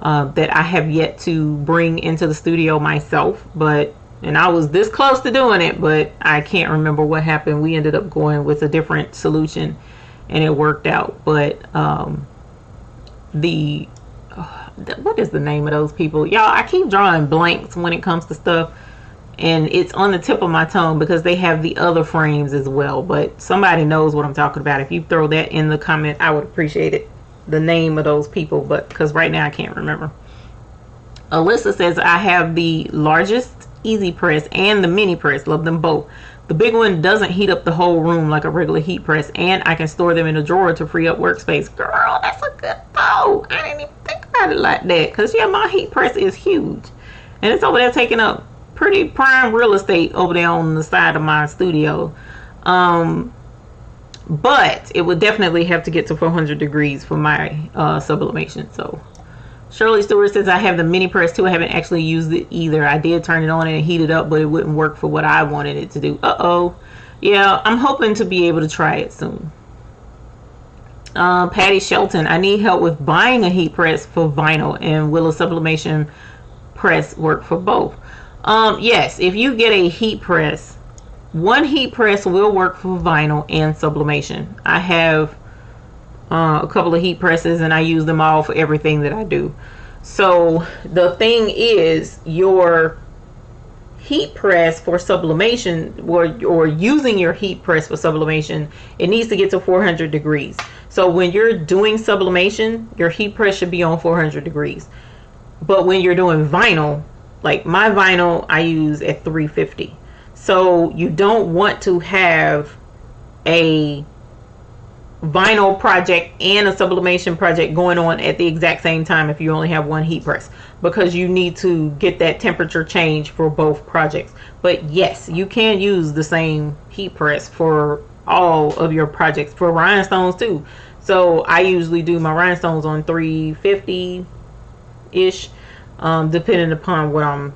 that I have yet to bring into the studio myself, and I was this close to doing it, but I can't remember what happened. We ended up going with a different solution and it worked out. But what is the name of those people? Y'all, I keep drawing blanks when it comes to stuff, and it's on the tip of my tongue because they have the other frames as well. But somebody knows what I'm talking about. If you throw that in the comment, I would appreciate it, the name of those people, but because right now I can't remember. Alyssa says I have the largest easy press and the mini press. Love them both. The big one doesn't heat up the whole room like a regular heat press, and I can store them in a drawer to free up workspace. Girl, that's a good thought. I didn't even think about got it like that, because yeah, my heat press is huge, and it's over there taking up pretty prime real estate over there on the side of my studio. But it would definitely have to get to 400 degrees for my sublimation. So Shirley Stewart says, I have the mini press too. I haven't actually used it either. I did turn it on and heat it up, but it wouldn't work for what I wanted it to do. Yeah, I'm hoping to be able to try it soon. Patty Shelton, I need help with buying a heat press for vinyl, and will a sublimation press work for both? Yes, if you get a heat press, one heat press will work for vinyl and sublimation. I have a couple of heat presses, and I use them all for everything that I do. So the thing is, your heat press for sublimation, or using your heat press for sublimation, it needs to get to 400 degrees. So when you're doing sublimation, your heat press should be on 400 degrees. But when you're doing vinyl, like my vinyl, I use at 350. So you don't want to have a vinyl project and a sublimation project going on at the exact same time if you only have one heat press, because you need to get that temperature change for both projects. But yes, you can use the same heat press for all of your projects, for rhinestones too. So I usually do my rhinestones on 350 ish, depending upon what I'm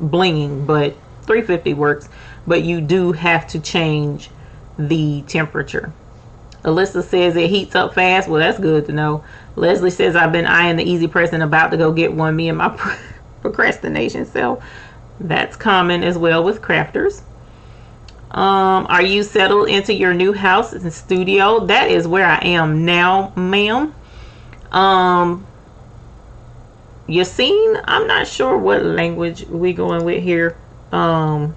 blinging, but 350 works. But you do have to change the temperature. Alyssa says it heats up fast. Well, that's good to know. Leslie says, I've been eyeing the easy press and about to go get one, me and my procrastination self. That's common as well with crafters. Are you settled into your new house and studio? That is where I am now, ma'am. Yassine, I'm not sure what language we going with here. And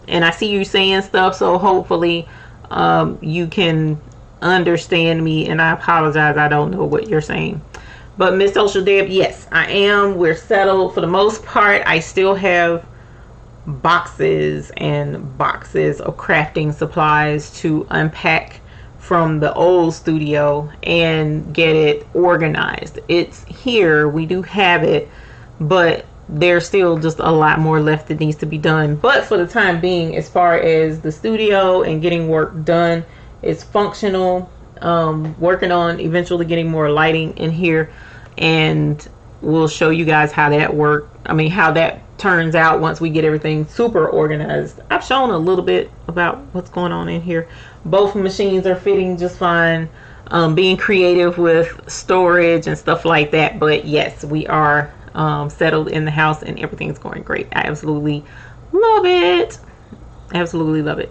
I see you saying stuff, so hopefully you can understand me, and I apologize, I don't know what you're saying. But Miss Social Deb, yes, I am. We're settled for the most part. I still have boxes and boxes of crafting supplies to unpack from the old studio and get it organized. It's here, we do have it, but there's still just a lot more left that needs to be done. But for the time being, as far as the studio and getting work done, it's functional. Working on eventually getting more lighting in here, and we'll show you guys how that how that turns out once we get everything super organized. I've shown a little bit about what's going on in here. Both machines are fitting just fine. Being creative with storage and stuff like that. But yes, we are settled in the house and everything's going great. I absolutely love it. Absolutely love it.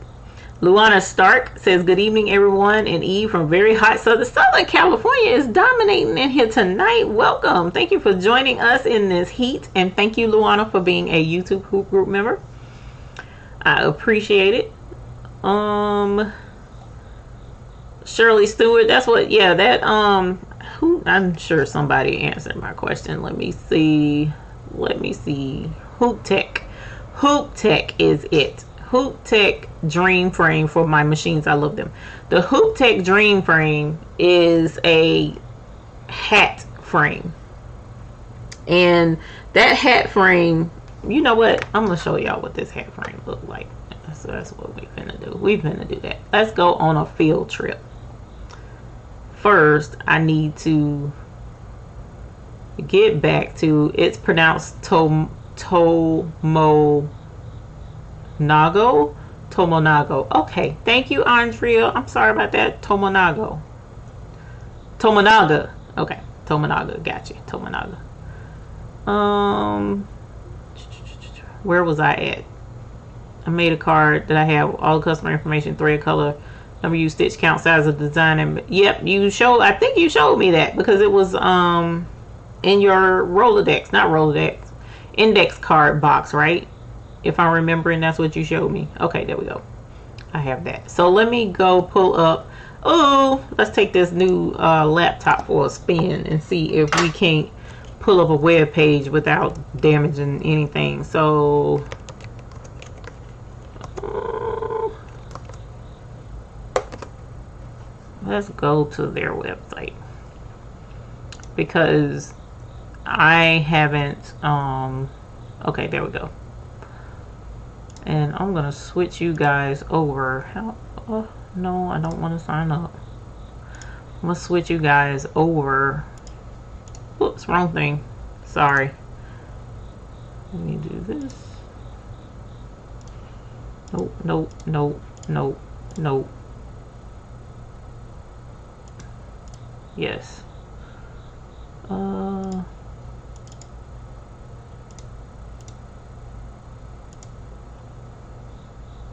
Luana Stark says, good evening, everyone. And Eve from very hot Southern California is dominating in here tonight. Welcome. Thank you for joining us in this heat. And thank you, Luana, for being a YouTube Hoop Group member. I appreciate it. Shirley Stewart, that's what, yeah, that, I'm sure somebody answered my question. Let me see. Hoop Tech is it. Hoop Tech Dream Frame for my machines. I love them. The Hoop Tech Dream Frame is a hat frame, and that hat frame, you know what, I'm gonna show y'all what this hat frame look like. So that's what we finna do. We finna do that. Let's go on a field trip. First, I need to get back to, it's pronounced Tomonago. Okay, thank you, Andrea. I'm sorry about that. Tomonaga. Okay, Tomonaga. Gotcha. Tomonaga. Where was I at? I made a card that I have all customer information, thread color, number use, stitch count, size of design, and yep, I think you showed me that because it was in your Rolodex, index card box, right? If I'm remembering, that's what you showed me. Okay, there we go. I have that. So let me go pull up. Oh, let's take this new laptop for a spin and see if we can't pull up a web page without damaging anything. So let's go to their website. because I haven't okay, there we go. And I'm gonna switch you guys over. How no, I don't want to sign up. I'm gonna switch you guys over. Oops, wrong thing. Sorry. Let me do this. Nope, nope, nope, nope, nope. Yes.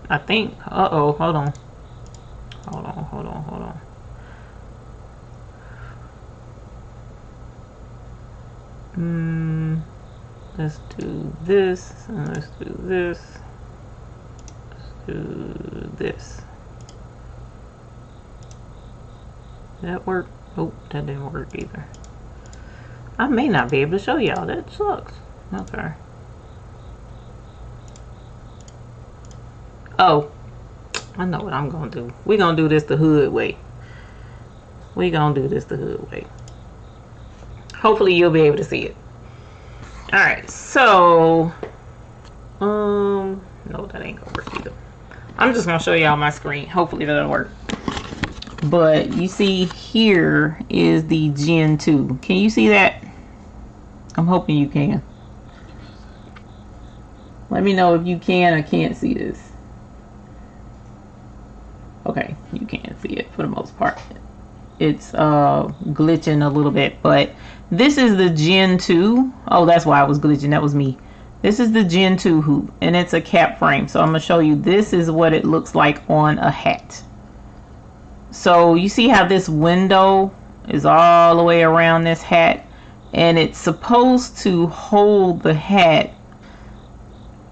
I think. Uh-oh, hold on. Hold on, hold on, hold on. Let's do this, and let's do this. Let's do this. Did that work? Oh, that didn't work either. I may not be able to show y'all. That sucks. Okay. Oh, I know what I'm gonna do. We're gonna do this the hood way. We're gonna do this the hood way. Hopefully you'll be able to see it. Alright, so no, that ain't gonna work either. I'm just gonna show y'all my screen. Hopefully that'll work. But you see here is the Gen 2. Can you see that? I'm hoping you can. Let me know if you can or can't see this. Okay, you can see it for the most part. It's glitching a little bit, but this is the Gen 2. Oh, that's why I was glitching. That was me. This is the Gen 2 hoop, and it's a cap frame. So I'm going to show you. This is what it looks like on a hat. So you see how this window is all the way around this hat, and it's supposed to hold the hat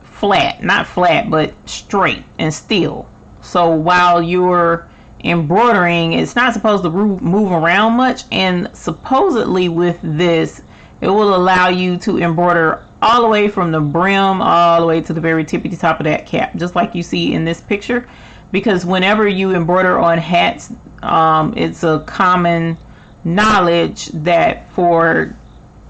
flat, not flat, but straight and still. So while you're embroidering, it's not supposed to move around much, and supposedly with this it will allow you to embroider all the way from the brim all the way to the very tippity top of that cap, just like you see in this picture. Because whenever you embroider on hats, it's a common knowledge that for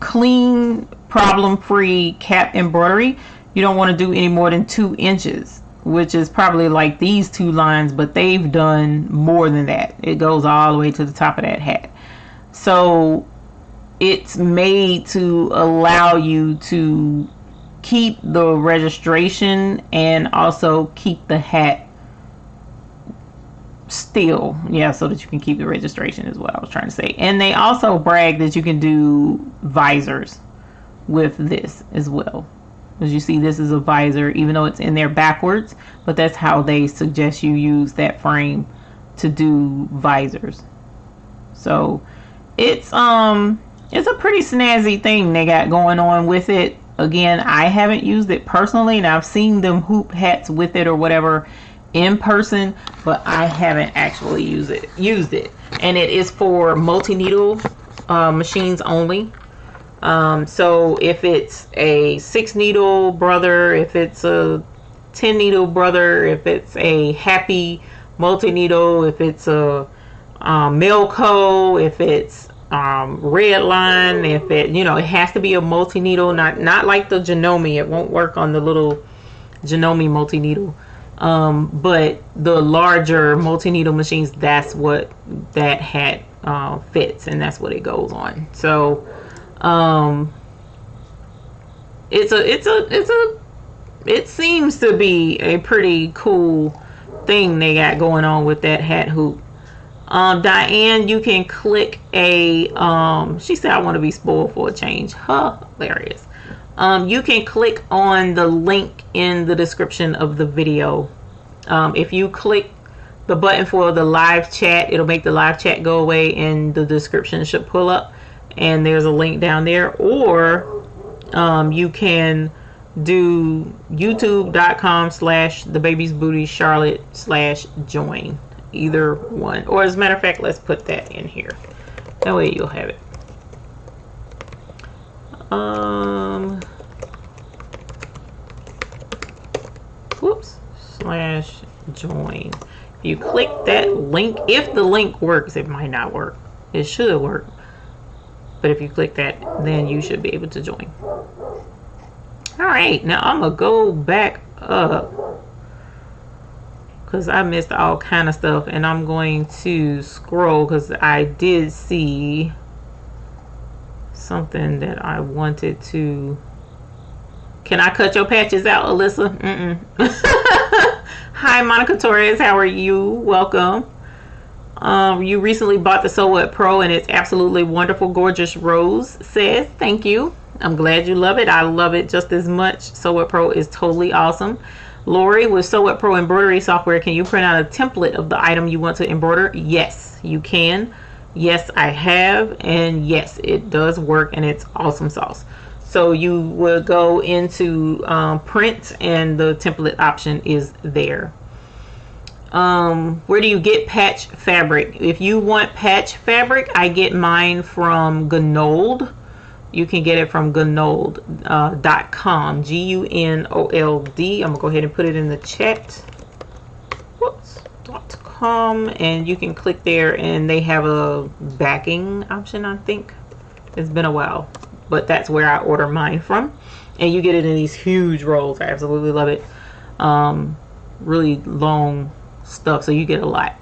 clean, problem-free cap embroidery, you don't want to do any more than 2 inches, which is probably like these 2 lines, but they've done more than that. It goes all the way to the top of that hat. So it's made to allow you to keep the registration and also keep the hat still. Yeah, so that you can keep the registration is what I was trying to say. And they also brag that you can do visors with this as well. As you see, this is a visor, even though it's in there backwards, but that's how they suggest you use that frame to do visors. So it's a pretty snazzy thing they got going on with it. Again, I haven't used it personally, and I've seen them hoop hats with it or whatever in person, but I haven't actually used it. And it is for multi-needle machines only. So if it's a 6-needle brother, if it's a 10-needle brother, if it's a happy multi-needle, if it's a Melco, if it's red line, if it, it has to be a multi-needle, not like the Janome. It won't work on the little Janome multi-needle. But the larger multi-needle machines, that's what that hat fits, and that's what it goes on. So it seems to be a pretty cool thing they got going on with that hat hoop. Diane, you can click a she said I want to be spoiled for a change. Hilarious. You can click on the link in the description of the video. If you click the button for the live chat, it'll make the live chat go away, and the description should pull up, and there's a link down there. Or you can do youtube.com/thebabiesbootysharlotte/join. Either one, or as a matter of fact, let's put that in here, that way you'll have it. Whoops, /join. If you click that link, if the link works, it might not work, it should work, But if you click that, then you should be able to join. All right, now I'm gonna go back up because I missed all kind of stuff, and I'm going to scroll because I did see something that I wanted to. Can I cut your patches out, Alyssa? Hi, Monica Torres. How are you? Welcome. You recently bought the Sew What Pro, and it's absolutely wonderful. Gorgeous Rose says, thank you. I'm glad you love it. I love it just as much. Sew What Pro is totally awesome. Lori, with Sew What Pro embroidery software, can you print out a template of the item you want to embroider? Yes, you can. Yes, I have. And yes, it does work, and it's awesome sauce. So you would go into print, and the template option is there. Where do you get patch fabric? If you want patch fabric, I get mine from Gnold. You can get it from Gnold.com. G-U-N-O-L-D. I'm gonna go ahead and put it in the chat. Whoops. .com, and you can click there, and they have a backing option. I think it's been a while, but that's where I order mine from, and you get it in these huge rolls. I absolutely love it. Really long stuff, so you get a lot.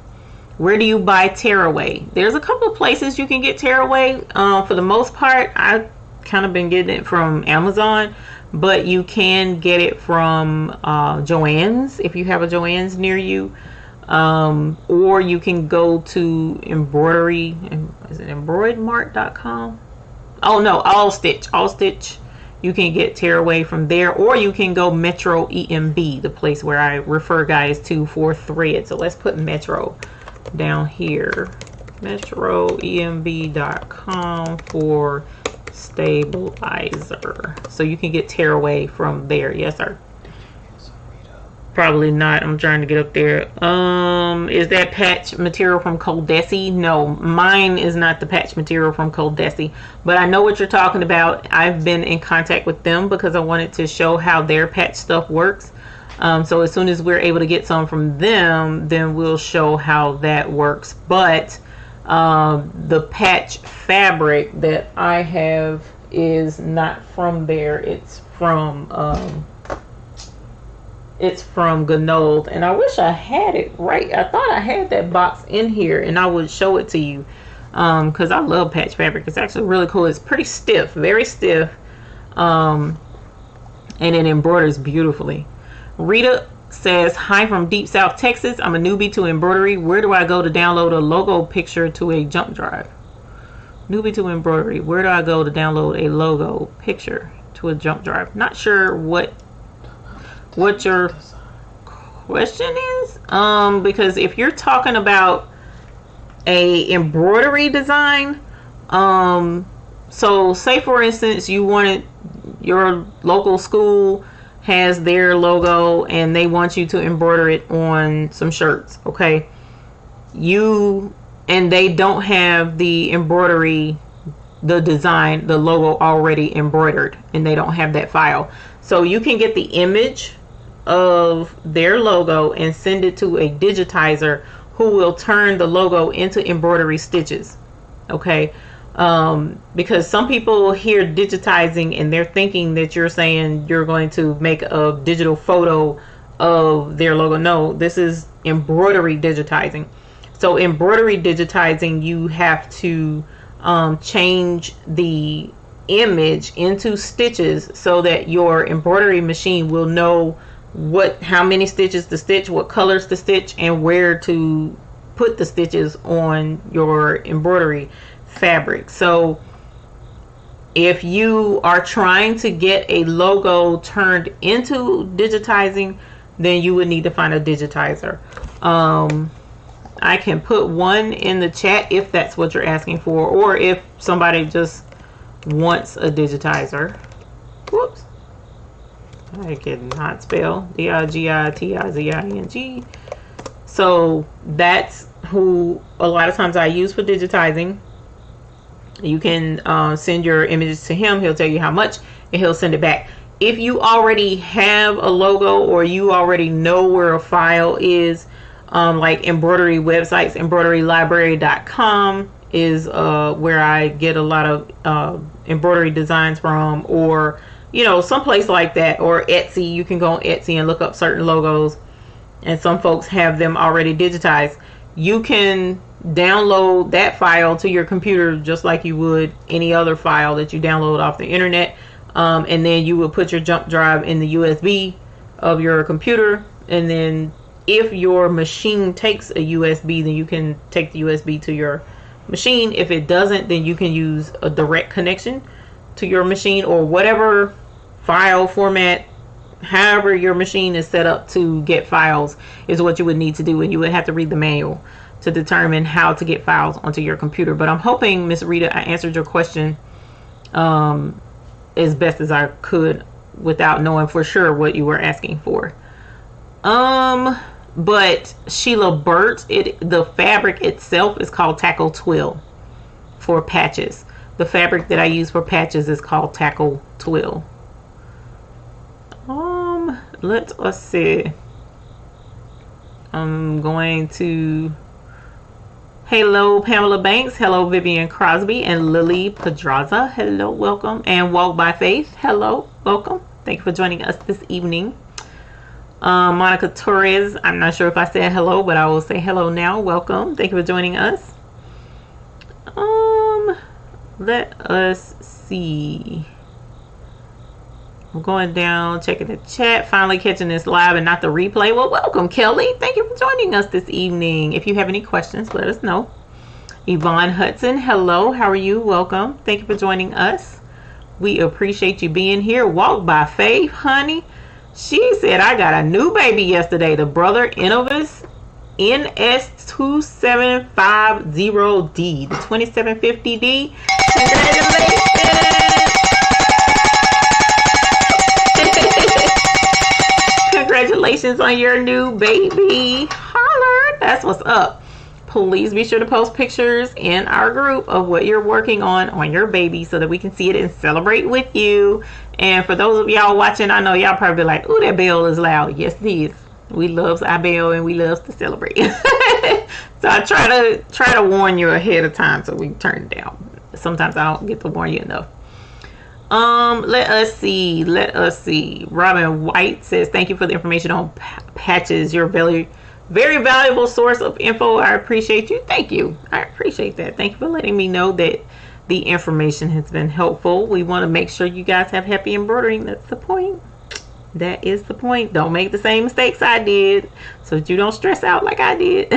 Where do you buy tearaway? There's a couple of places you can get tearaway. For the most part, I've kind of been getting it from Amazon, but you can get it from Joann's if you have a Joann's near you, or you can go to embroidery. Is it embroidermart.com? Oh no, All Stitch. You can get tearaway from there, or you can go Metro EMB, the place where I refer guys to for thread. So let's put Metro down here. MetroEMB.com for stabilizer. So you can get tearaway from there. Yes, sir. Probably not. I'm trying to get up there. Is that patch material from Coldesi? No, mine is not the patch material from Coldesi, but I know what you're talking about. I've been in contact with them because I wanted to show how their patch stuff works. So as soon as we're able to get some from them, then we'll show how that works. But the patch fabric that I have is not from there. It's from Gnold, and I wish I had it right. I thought I had that box in here, and I would show it to you because I love patch fabric. It's actually really cool. It's pretty stiff, very stiff, and it embroiders beautifully. Rita says, hi from Deep South Texas. I'm a newbie to embroidery. Where do I go to download a logo picture to a jump drive? Newbie to embroidery. Where do I go to download a logo picture to a jump drive? Not sure what your question is, because if you're talking about a embroidery design, so say for instance you wanted, your local school has their logo and they want you to embroider it on some shirts, okay, and they don't have the embroidery, the design, the logo already embroidered, and they don't have that file. So you can get the image of their logo and send it to a digitizer who will turn the logo into embroidery stitches, okay? Because some people hear digitizing and they're thinking that you're saying you're going to make a digital photo of their logo. No, this is embroidery digitizing. So embroidery digitizing, you have to change the image into stitches so that your embroidery machine will know how many stitches to stitch, what colors to stitch, and where to put the stitches on your embroidery fabric. So if you are trying to get a logo turned into digitizing, then you would need to find a digitizer. I can put one in the chat if that's what you're asking for, or if somebody just wants a digitizer. Whoops, I cannot spell digitizing. So that's who a lot of times I use for digitizing. You can send your images to him. He'll tell you how much and he'll send it back. If you already have a logo or you already know where a file is, like embroidery websites, embroiderylibrary.com is where I get a lot of embroidery designs from, or someplace like that, or Etsy. You can go on Etsy and look up certain logos, and some folks have them already digitized. You can download that file to your computer just like you would any other file that you download off the internet, and then you would put your jump drive in the USB of your computer, and then if your machine takes a USB, then you can take the USB to your machine. If it doesn't, then you can use a direct connection to your machine, or whatever file format, however your machine is set up to get files, is what you would need to do, and you would have to read the manual to determine how to get files onto your computer. But I'm hoping, Miss Rita, I answered your question as best as I could without knowing for sure what you were asking for. But Sheila Burt, the fabric itself is called tackle twill for patches. The fabric that I use for patches is called tackle twill. Let us see. I'm going to... Hello, Pamela Banks. Hello, Vivian Crosby and Lily Pedraza. Hello, welcome. And Walk by Faith. Hello, welcome. Thank you for joining us this evening. Monica Torres. I'm not sure if I said hello, but I will say hello now. Welcome. Thank you for joining us. Let us see. I'm going down, checking the chat, finally catching this live and not the replay. Well, welcome, Kelly. Thank you for joining us this evening. If you have any questions, let us know. Yvonne Hudson, hello. How are you? Welcome. Thank you for joining us. We appreciate you being here. Walk by Faith, honey. She said, I got a new baby yesterday. The Brother Innovis NS2750D, the 2750D. Congratulations. Congratulations on your new baby. Holler. That's what's up. Please be sure to post pictures in our group of what you're working on your baby, so that we can see it and celebrate with you. And for those of y'all watching, I know y'all probably be like, ooh, that bell is loud. Yes, it is. We love our bell and we love to celebrate. So I try to warn you ahead of time so we can turn it down. Sometimes I don't get to warn you enough. Let us see. Robin White says, thank you for the information on patches. You're a very, very valuable source of info. I appreciate you. Thank you. I appreciate that. Thank you for letting me know that the information has been helpful. We want to make sure you guys have happy embroidering. That's the point. That is the point. Don't make the same mistakes I did, so that you don't stress out like I did.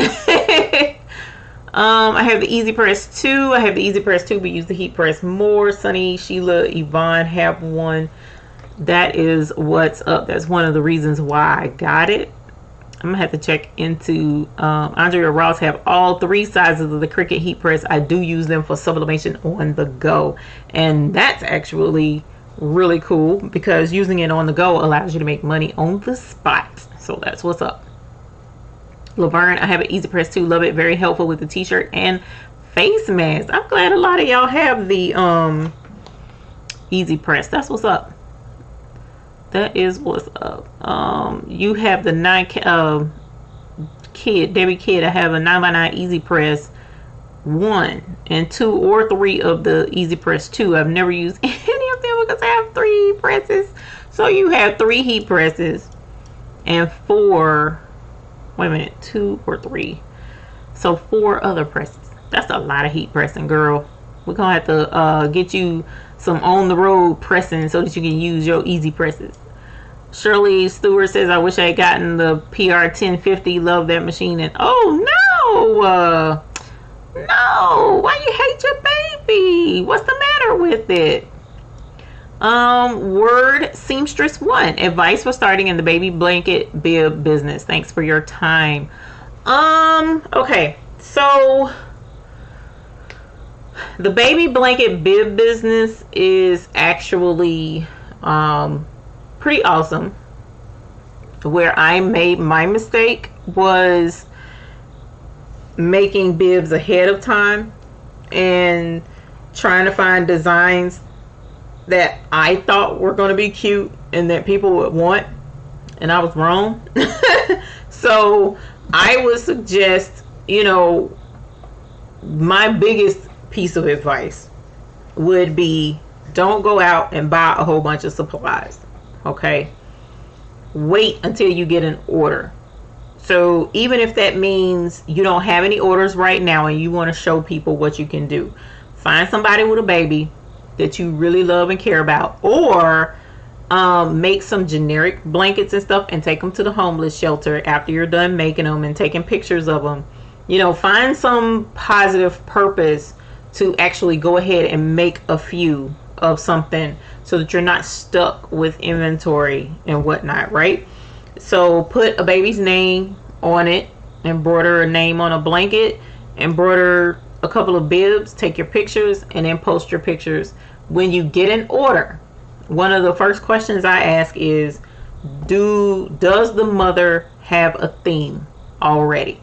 I have the Easy Press 2. But use the Heat Press more. Sunny, Sheila, Yvonne have one. That is what's up. That's one of the reasons why I got it. I'm gonna have to check into Andrea Ross have all three sizes of the Cricut Heat Press. I do use them for sublimation on the go, and that's actually really cool because using it on the go allows you to make money on the spot. So that's what's up. Laverne, I have an Easy Press 2. Love it. Very helpful with the t-shirt and face mask. I'm glad a lot of y'all have the Easy Press. That's what's up. That is what's up. You have the Debbie Kidd. I have a 9x9 Easy Press 1 and 2 or 3 of the Easy Press 2. I've never used any of them because I have 3 presses. So you have 3 heat presses and 4, wait a minute, 2 or 3. So 4 other presses. That's a lot of heat pressing, girl. We're gonna have to get you some on the road pressing so that you can use your Easy Presses. Shirley Stewart says, I wish I had gotten the PR 1050. Love that machine. And oh no, no, why you hate your baby? What's the matter with it? Word Seamstress 1, advice for starting in the baby blanket bib business. Thanks for your time. Okay, so the baby blanket bib business is actually pretty awesome. Where I made my mistake was making bibs ahead of time and trying to find designs that I thought were going to be cute and that people would want, and I was wrong. So I would suggest, my biggest piece of advice would be, don't go out and buy a whole bunch of supplies. Okay, wait until you get an order. So even if that means you don't have any orders right now and you want to show people what you can do, find somebody with a baby that you really love and care about, or make some generic blankets and stuff and take them to the homeless shelter after you're done making them and taking pictures of them. You know, find some positive purpose to actually go ahead and make a few of something so that you're not stuck with inventory and whatnot, right? So put a baby's name on it, embroider a name on a blanket, embroider a couple of bibs, take your pictures, and then post your pictures. When you get an order, one of the first questions I ask is, does the mother have a theme already?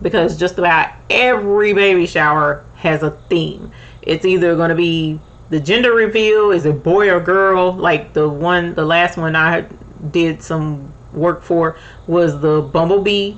Because just about every baby shower has a theme. It's either going to be the gender reveal, is it boy or girl? Like the last one I did some work for was the bumblebee.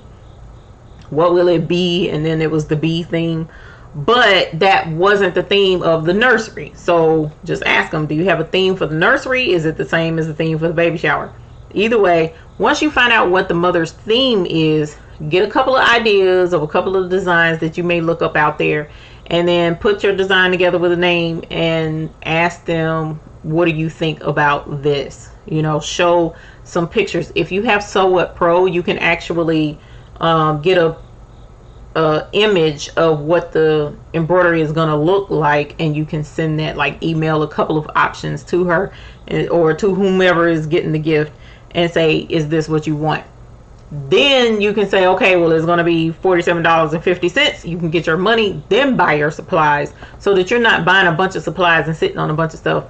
What will it be? And then it was the bee theme. But that wasn't the theme of the nursery. So just ask them, do you have a theme for the nursery? Is it the same as the theme for the baby shower? Either way, once you find out what the mother's theme is, get a couple of ideas of a couple of designs that you may look up out there, and then put your design together with a name and ask them, what do you think about this? You know, show some pictures. If you have Sew What Pro, you can actually get a image of what the embroidery is going to look like, and you can send that, like email a couple of options to her or to whomever is getting the gift and say, is this what you want? Then you can say, okay, well, it's going to be $47.50. You can get your money, then buy your supplies, so that you're not buying a bunch of supplies and sitting on a bunch of stuff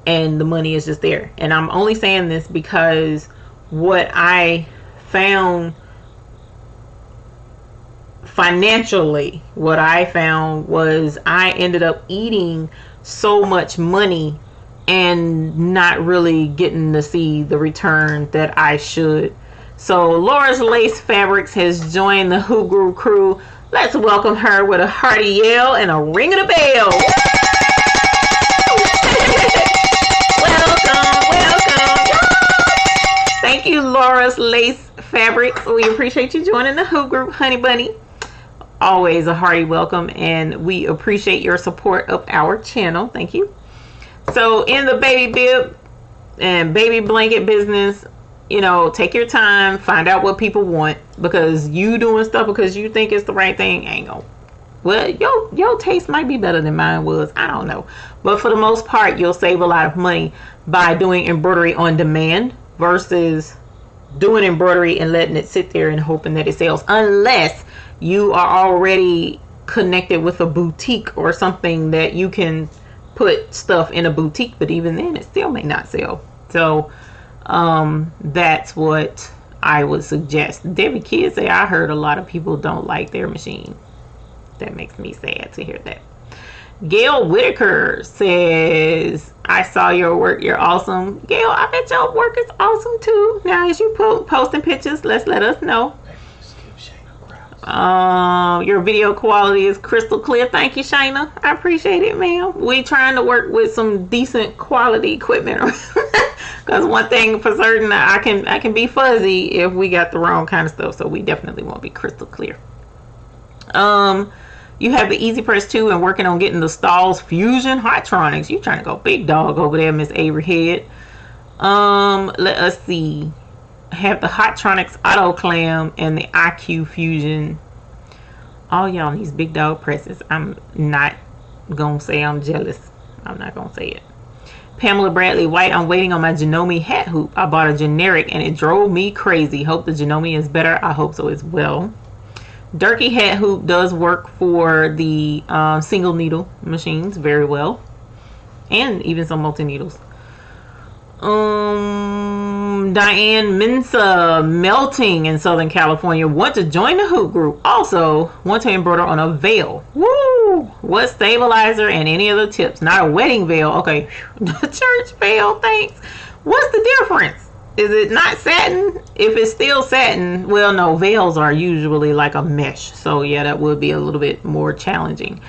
and the money is just there. And I'm only saying this because what I found financially, what I found was I ended up eating so much money and not really getting to see the return that I should. So Laura's Lace Fabrics has joined the Hoop Guru crew. Let's welcome her with a hearty yell and a ring of the bell. Welcome. Thank you, Laura's Lace Fabrics. We appreciate you joining the Hoop Group, honey bunny. Always a hearty welcome, and we appreciate your support of our channel. Thank you. So in the baby bib and baby blanket business, you know, take your time, find out what people want, because you doing stuff because you think it's the right thing ain't gonna. Well, your taste might be better than mine was. I don't know. But for the most part, you'll save a lot of money by doing embroidery on demand versus doing embroidery and letting it sit there and hoping that it sells. Unless you are already connected with a boutique or something that you can put stuff in a boutique. But even then, it still may not sell. So that's what I would suggest. Debbie Kids say, I heard a lot of people don't like their machine. That makes me sad to hear that. Gail Whitaker says, I saw your work, you're awesome. Gail, I bet your work is awesome too. Now as you posting pictures, let us know. Your video quality is crystal clear. Thank you, Shayna. I appreciate it, ma'am. We trying to work with some decent quality equipment. Because one thing for certain, I can be fuzzy if we got the wrong kind of stuff. So we definitely won't be crystal clear. You have the Easy Press 2 and working on getting the Stalls Fusion Hotronics. You trying to go big dog over there, Miss Avery Head. Let us see. Have the Hotronics Auto Clam and the IQ Fusion. All y'all in these big dog presses. I'm not gonna say I'm jealous. I'm not gonna say it. Pamela Bradley White, I'm waiting on my Janome hat hoop. I bought a generic and it drove me crazy. Hope the Janome is better. I hope so as well. Durkee hat hoop does work for the single needle machines very well, and even some multi needles. Diane Mensa, Melting in Southern California, want to join the hoop group. Also want to embroider on a veil. Woo! What stabilizer and any other tips? Not a wedding veil. Okay, the church veil. Thanks. What's the difference? Is it not satin? If it's still satin, well, no, veils are usually like a mesh. So yeah, that would be a little bit more challenging.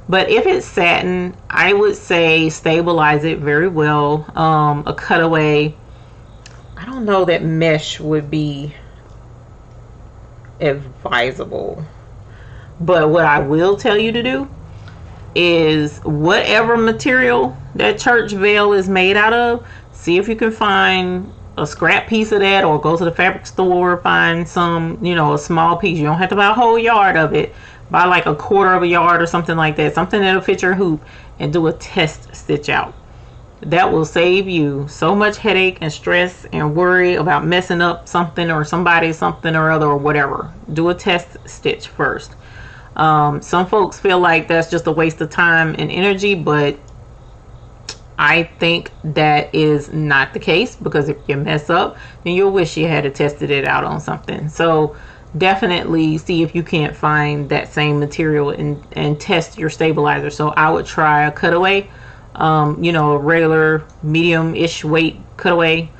But if it's satin, I would say stabilize it very well. A cutaway, I don't know that mesh would be advisable. But what I will tell you to do is whatever material that church veil is made out of, see if you can find a scrap piece of that, or go to the fabric store, find some, you know, a small piece. You don't have to buy a whole yard of it. Buy like a quarter of a yard or something like that, something that'll fit your hoop, and do a test stitch out. That will save you so much headache and stress and worry about messing up something or somebody, something or other, or whatever. Do a test stitch first. Some folks feel like that's just a waste of time and energy, but I think that is not the case, because if you mess up, then you'll wish you had tested it out on something. So definitely see if you can't find that same material and test your stabilizer. So I would try a cutaway, you know, a regular medium-ish weight cutaway,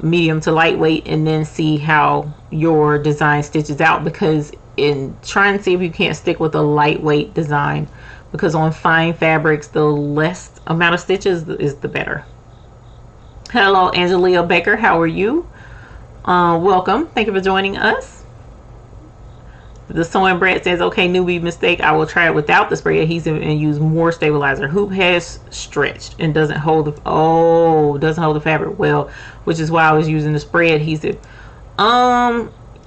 medium to lightweight, and then see how your design stitches out. Because in trying to see if you can't stick with a lightweight design, because on fine fabrics, the less amount of stitches is the better. Hello, Angelia Baker. How are you? Welcome. Thank you for joining us. The Sewing Brad says, okay, newbie mistake. I will try it without the spray adhesive and use more stabilizer. Hoop has stretched and doesn't hold the fabric well, which is why I was using the spray adhesive.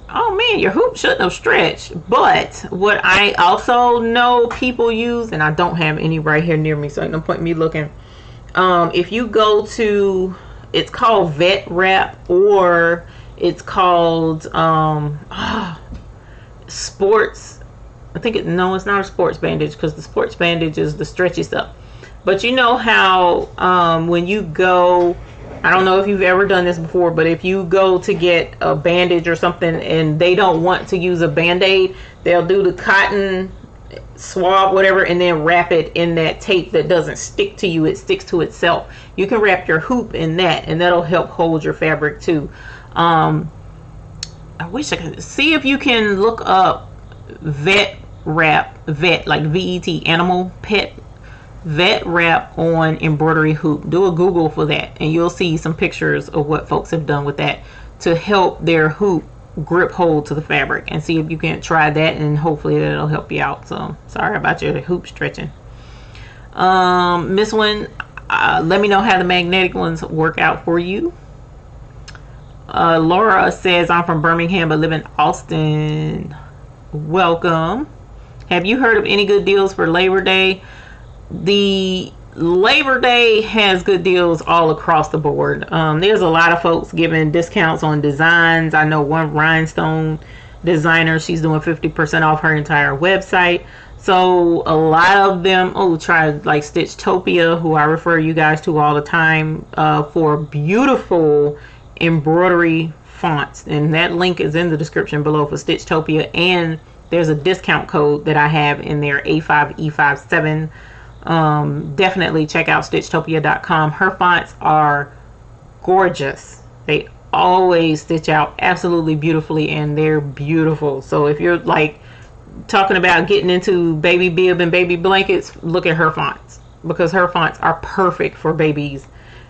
Oh man, your hoop shouldn't have stretched. But what I also know people use, and I don't have any right here near me, so ain't no point in me looking. If you go to, it's called vet wrap, or it's called sports. I think no, it's not a sports bandage, because the sports bandage is the stretchy stuff. But you know how when you go, I don't know if you've ever done this before, but if you go to get a bandage or something and they don't want to use a band-aid, they'll do the cotton swab, whatever, and then wrap it in that tape that doesn't stick to you. It sticks to itself. You can wrap your hoop in that, and that'll help hold your fabric too. I wish I could see if you can look up vet wrap, vet like VET, animal pet vet wrap on embroidery hoop. Do a Google for that, and you'll see some pictures of what folks have done with that to help their hoop grip hold to the fabric, and see if you can try that, and hopefully that'll help you out. So sorry about your hoop stretching. Miss One, let me know how the magnetic ones work out for you. Laura says, I'm from Birmingham but live in Austin. Welcome. Have you heard of any good deals for Labor Day? The Labor Day has good deals all across the board. There's a lot of folks giving discounts on designs. I know one rhinestone designer, she's doing 50% off her entire website. So a lot of them, try like Stitchtopia, who I refer you guys to all the time, for beautiful embroidery fonts. And that link is in the description below for Stitchtopia. And there's a discount code that I have in there, A5E57. Definitely check out stitchtopia.com. Her fonts are gorgeous. They always stitch out absolutely beautifully, and they're beautiful. So if you're like talking about getting into baby bib and baby blankets, look at her fonts, because her fonts are perfect for babies,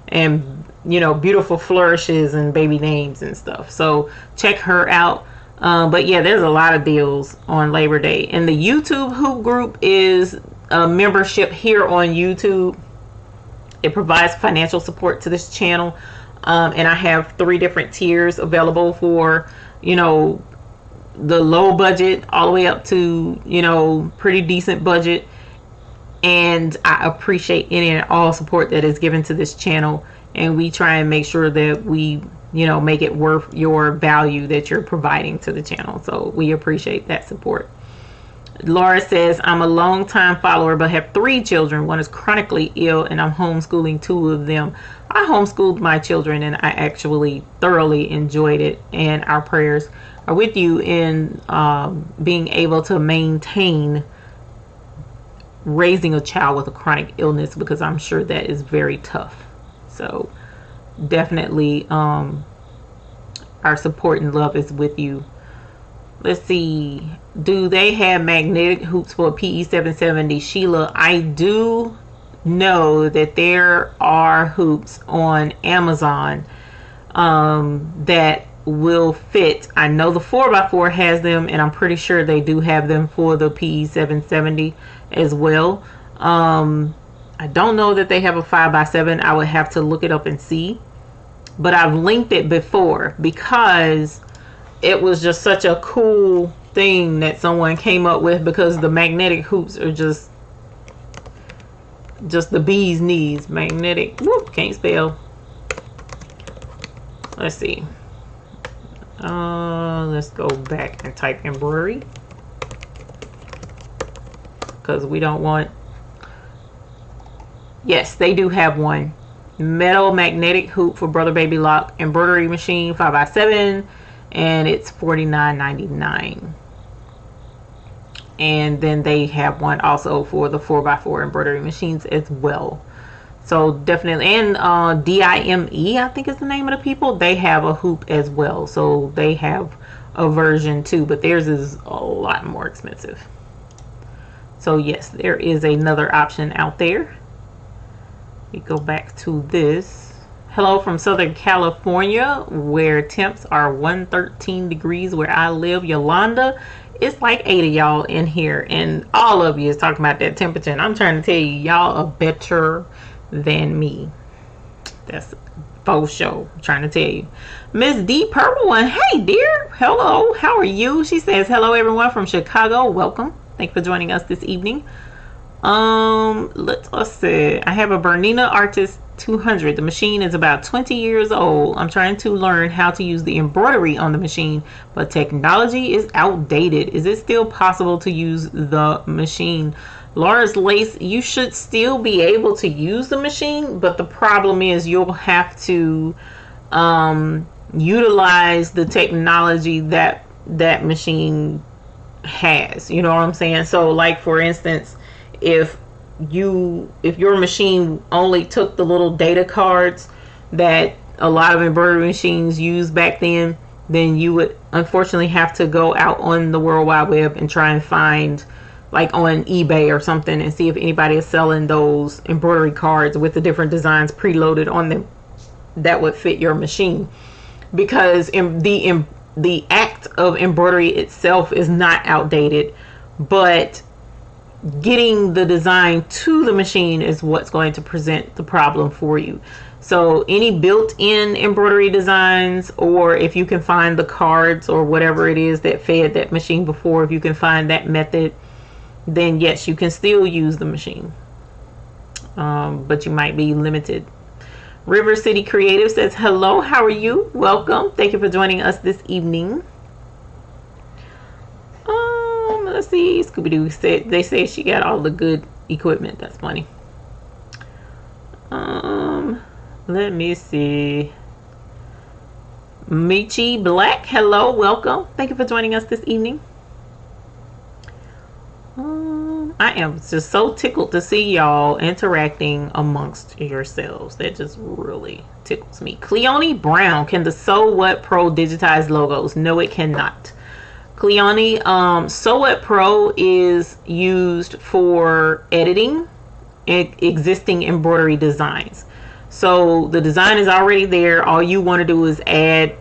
and you know, beautiful flourishes and baby names and stuff. So check her out. But yeah, there's a lot of deals on Labor Day. And the YouTube Hoop Group is a membership here on YouTube. It provides financial support to this channel, and I have 3 different tiers available for, you know, the low budget all the way up to, you know, pretty decent budget. And I appreciate any and all support that is given to this channel, and we try and make sure that we, you know, make it worth your value that you're providing to the channel. So we appreciate that support. Laura says, I'm a long time follower but have 3 children. One is chronically ill and I'm homeschooling 2 of them. I homeschooled my children and I actually thoroughly enjoyed it, and our prayers are with you in being able to maintain raising a child with a chronic illness, because I'm sure that is very tough. So definitely our support and love is with you. Let's see. Do they have magnetic hoops for PE 770? Sheila, I do know that there are hoops on Amazon that will fit. I know the 4x4 has them, and I'm pretty sure they do have them for the PE 770 as well. I don't know that they have a 5x7. I would have to look it up and see, but I've linked it before because it was just such a cool thing that someone came up with, because the magnetic hoops are just the bee's knees. Magnetic, whoop, can't spell. Let's see. Let's go back and type embroidery, because we don't want. Yes, they do have one. Metal magnetic hoop for Brother Baby Lock embroidery machine 5x7, and it's $49.99. And then they have one also for the 4x4 embroidery machines as well. So definitely, and DIME, I think is the name of the people. They have a hoop as well, so they have a version too, but theirs is a lot more expensive. So yes, there is another option out there. We go back to this. Hello from Southern California, where temps are 113 degrees where I live. Yolanda, it's like 8 of y'all in here, and all of you is talking about that temperature, and I'm trying to tell you, y'all are better than me. That's faux show. I'm trying to tell you. Miss D Purple One, hey dear, hello, how are you? She says hello everyone from Chicago, welcome, thank you for joining us this evening. Let's see. I have a Bernina Artist 200. The machine is about 20 years old. I'm trying to learn how to use the embroidery on the machine, but technology is outdated. Is it still possible to use the machine? Laura's Lace, you should still be able to use the machine, but the problem is you'll have to utilize the technology that that machine has. You know what I'm saying? So like for instance, if your machine only took the little data cards that a lot of embroidery machines used back then you would unfortunately have to go out on the World Wide Web and try and find, like on eBay or something, and see if anybody is selling those embroidery cards with the different designs preloaded on them that would fit your machine. Because the act of embroidery itself is not outdated, but getting the design to the machine is what's going to present the problem for you. So any built-in embroidery designs, or if you can find the cards or whatever it is that fed that machine before, if you can find that method, then yes, you can still use the machine, but you might be limited. River City Creative says hello, how are you? Welcome, thank you for joining us this evening. Let's see, Scooby-Doo said, they say she got all the good equipment. That's funny. Let me see. Michi Black, hello, welcome. Thank you for joining us this evening. I am just so tickled to see y'all interacting amongst yourselves. That just really tickles me. Cleone Brown, can the Sew What Pro digitize logos? No, it cannot. Cleone, Sew What Pro is used for editing existing embroidery designs. So the design is already there. All you want to do is add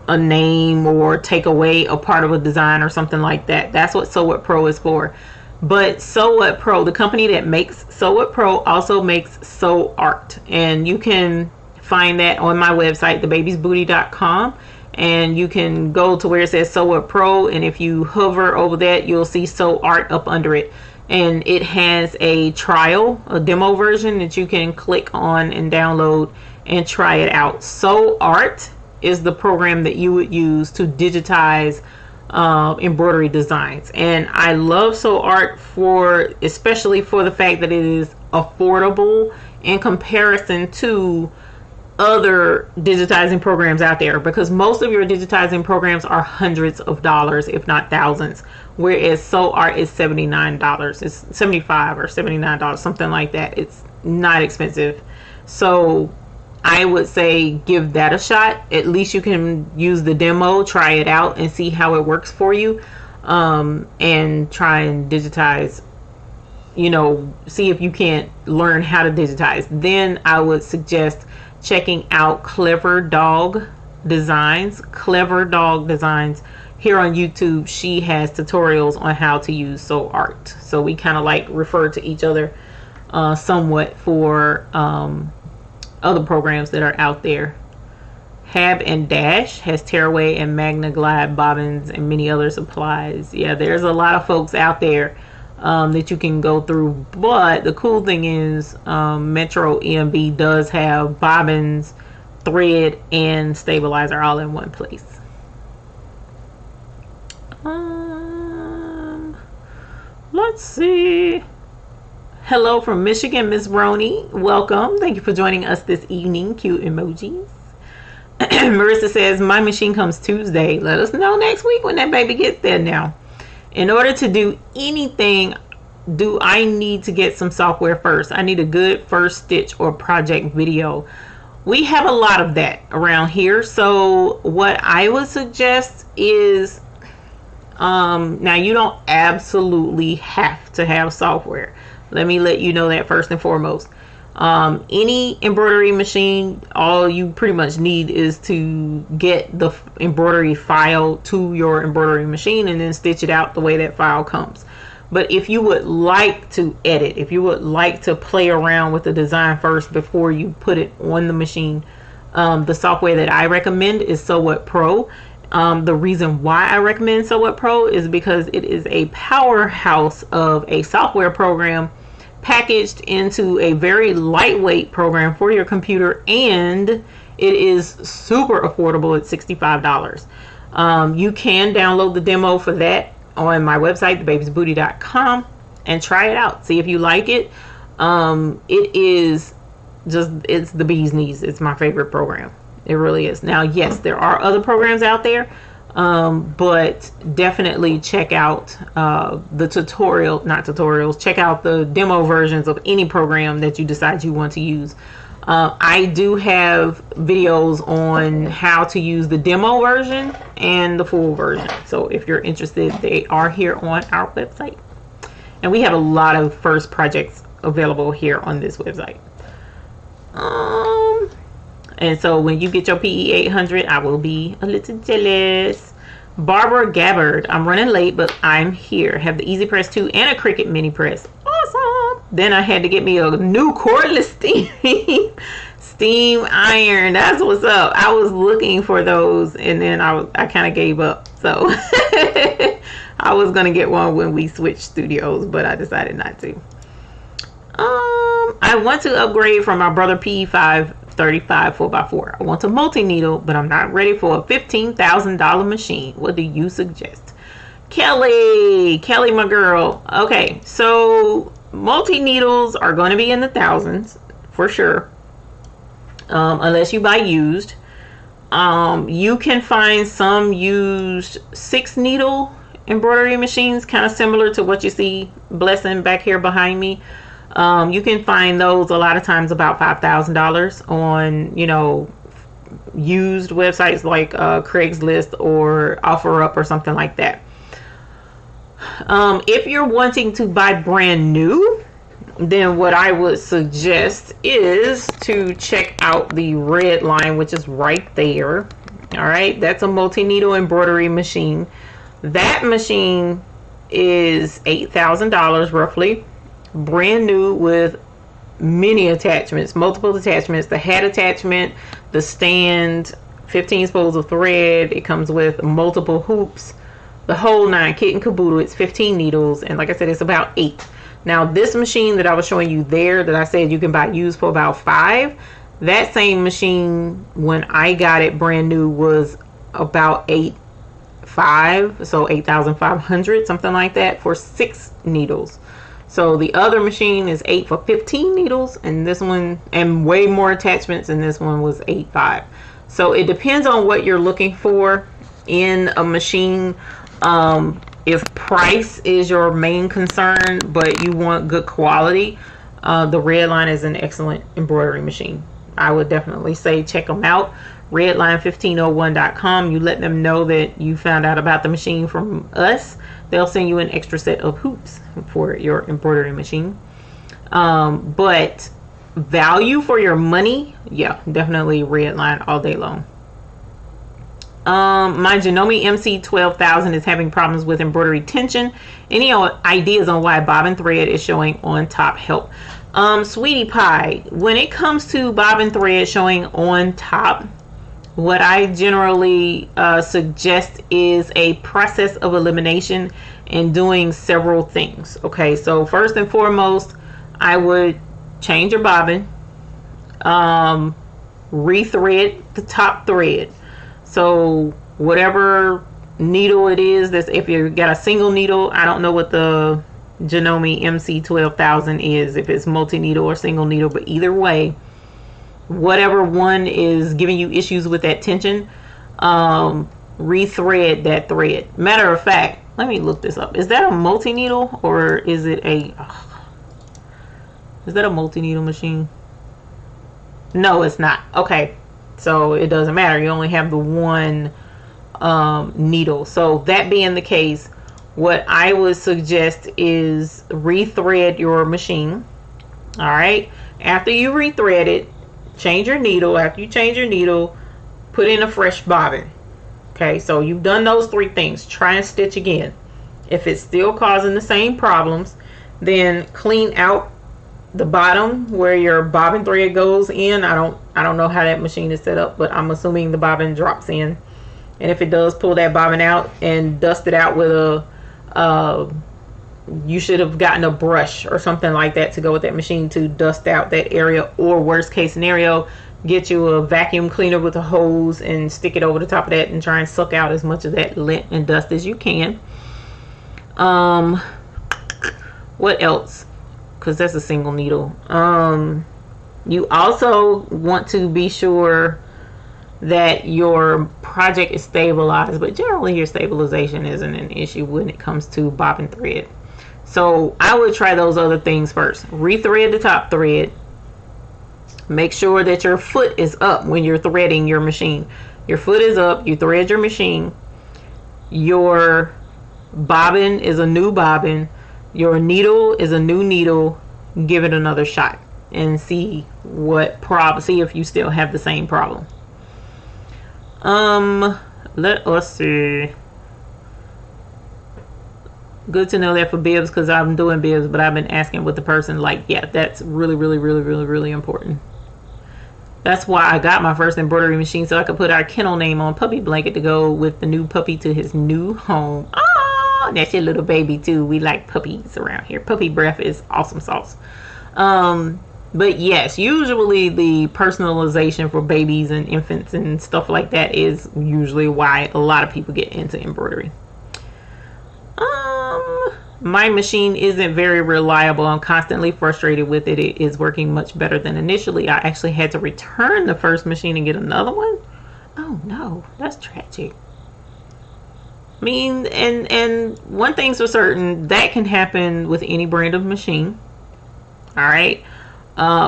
a name or take away a part of a design or something like that. That's what Sew What Pro is for. But Sew What Pro, the company that makes Sew What Pro, also makes Sew Art, and you can find that on my website, thebabiesbooty.com. And you can go to where it says Sew What Pro, and if you hover over that, you'll see Sew Art up under it, and it has a trial, a demo version that you can click on and download and try it out. Sew Art is the program that you would use to digitize embroidery designs, and I love Sew Art especially for the fact that it is affordable in comparison to other digitizing programs out there, because most of your digitizing programs are hundreds of dollars, if not thousands, whereas Sew Art is $79. It's $75 or $79, something like that. It's not expensive. So I would say give that a shot. At least you can use the demo, try it out, and see how it works for you, and try and digitize, you know, see if you can't learn how to digitize. Then I would suggest checking out Clever Dog Designs. Clever Dog Designs. Here on YouTube, she has tutorials on how to use Sew Art. So we kind of like refer to each other somewhat for other programs that are out there. Hab and Dash has Tearaway and Magna Glide bobbins and many other supplies. Yeah, there's a lot of folks out there that you can go through. But the cool thing is Metro EMB does have bobbins, thread, and stabilizer all in one place. Let's see. Hello from Michigan, Miss Roney. Welcome. Thank you for joining us this evening. Cute emojis. Marissa says, my machine comes Tuesday. Let us know next week when that baby gets there now. In order to do anything, do I need to get some software first? I need a good first stitch or project video. We have a lot of that around here. So what I would suggest is, now you don't absolutely have to have software. Let me let you know that first and foremost. Any embroidery machine, all you pretty much need is to get the embroidery file to your embroidery machine and then stitch it out the way that file comes. But if you would like to edit, if you would like to play around with the design first before you put it on the machine, the software that I recommend is Sew What Pro. The reason why I recommend Sew What Pro is because it is a powerhouse of a software program packaged into a very lightweight program for your computer, and it is super affordable at $65. You can download the demo for that on my website, thebabiesbooty.com, and try it out. See if you like it. It is just, it's the bee's knees. It's my favorite program. It really is. Now, yes, there are other programs out there, but definitely check out the check out the demo versions of any program that you decide you want to use. I do have videos on how to use the demo version and the full version. So if you're interested, they are here on our website. And we have a lot of first projects available here on this website. And so when you get your PE 800, I will be a little jealous. Barbara Gabbard, I'm running late, but I'm here. Have the Easy Press 2 and a Cricut mini press. Awesome. Then I had to get me a new cordless steam iron. That's what's up. I was looking for those, and then I kind of gave up. So I was gonna get one when we switched studios, but I decided not to. I want to upgrade from my brother PE5 35 4x4. I want a multi-needle, but I'm not ready for a $15,000 machine. What do you suggest? Kelly, my girl. Okay, so multi-needles are going to be in the thousands for sure, unless you buy used. You can find some used 6-needle embroidery machines, kind of similar to what you see blessing back here behind me. You can find those a lot of times about $5,000 on, you know, used websites like Craigslist or OfferUp or something like that. If you're wanting to buy brand new, then what I would suggest is to check out the red line, which is right there. All right, that's a multi-needle embroidery machine. That machine is $8,000 roughly. Brand new with many attachments, multiple attachments, the hat attachment, the stand, 15 spools of thread. It comes with multiple hoops, the whole 9, kit and caboodle. It's 15 needles, and like I said, it's about 8. Now this machine that I was showing you there, that I said you can buy used for about 5, that same machine when I got it brand new was about 8,500, so 8,500, something like that, for 6 needles. So the other machine is 8 for 15 needles, and this one, and way more attachments, and this one was 8,500. So it depends on what you're looking for in a machine. If price is your main concern, but you want good quality, the red line is an excellent embroidery machine. I would definitely say check them out. Redline1501.com. You let them know that you found out about the machine from us. They'll send you an extra set of hoops for your embroidery machine. But value for your money, yeah, definitely Redline all day long. My Janome MC12000 is having problems with embroidery tension. Any ideas on why bobbin thread is showing on top? Help. Sweetie pie, when it comes to bobbin thread showing on top, what I generally suggest is a process of elimination and doing several things. Okay, so first and foremost, I would change your bobbin, rethread the top thread. So whatever needle it is, that's, if you got a single needle, I don't know what the Janome MC12000 is, if it's multi-needle or single needle, but either way, whatever one is giving you issues with that tension, rethread that thread. Matter of fact, let me look this up. Is that a multi-needle or is it a is that a multi-needle machine? No, it's not. Okay, so it doesn't matter, you only have the one needle. So that being the case, what I would suggest is rethread your machine. All right, after you rethread it, change your needle. After you change your needle, put in a fresh bobbin. Okay, so you've done those three things. Try and stitch again. If it's still causing the same problems, then clean out the bottom where your bobbin thread goes in. I don't know how that machine is set up, but I'm assuming the bobbin drops in. And if it does, pull that bobbin out and dust it out with a you should have gotten a brush or something like that to go with that machine to dust out that area, or worst case scenario, get you a vacuum cleaner with a hose and stick it over the top of that and try and suck out as much of that lint and dust as you can. What else? Because that's a single needle. You also want to be sure that your project is stabilized, but generally your stabilization isn't an issue when it comes to bobbin thread. So I would try those other things first. Rethread the top thread. Make sure that your foot is up when you're threading your machine. Your foot is up, you thread your machine. Your bobbin is a new bobbin. Your needle is a new needle. Give it another shot and see see if you still have the same problem. Let us see. Good to know that for bibs, because I'm doing bibs, but I've been asking what the person like. Yeah, that's really important. That's why I got my first embroidery machine, so I could put our kennel name on puppy blanket to go with the new puppy to his new home. Oh, that's your little baby too. We like puppies around here. Puppy breath is awesome sauce. But yes, usually the personalization for babies and infants and stuff like that is usually why a lot of people get into embroidery. My machine isn't very reliable. I'm constantly frustrated with it. It is working much better than initially. I actually had to return the first machine and get another one. Oh no, that's tragic. I mean, and one thing's for certain, that can happen with any brand of machine. All right.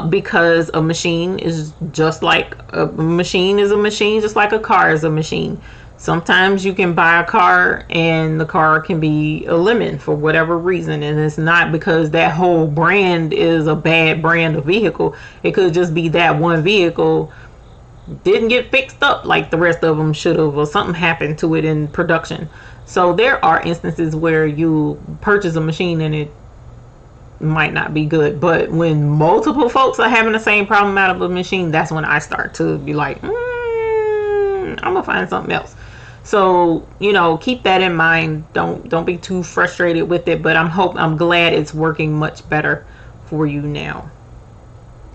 Because a machine is just like a machine is a machine, just like a car is a machine. Sometimes you can buy a car and the car can be a lemon for whatever reason, and it's not because that whole brand is a bad brand of vehicle. It could just be that one vehicle didn't get fixed up like the rest of them should have, or something happened to it in production. So there are instances where you purchase a machine and it might not be good, but when multiple folks are having the same problem out of a machine, that's when I start to be like, I'm gonna find something else. So, you know, keep that in mind. Don't be too frustrated with it, but I'm glad it's working much better for you now,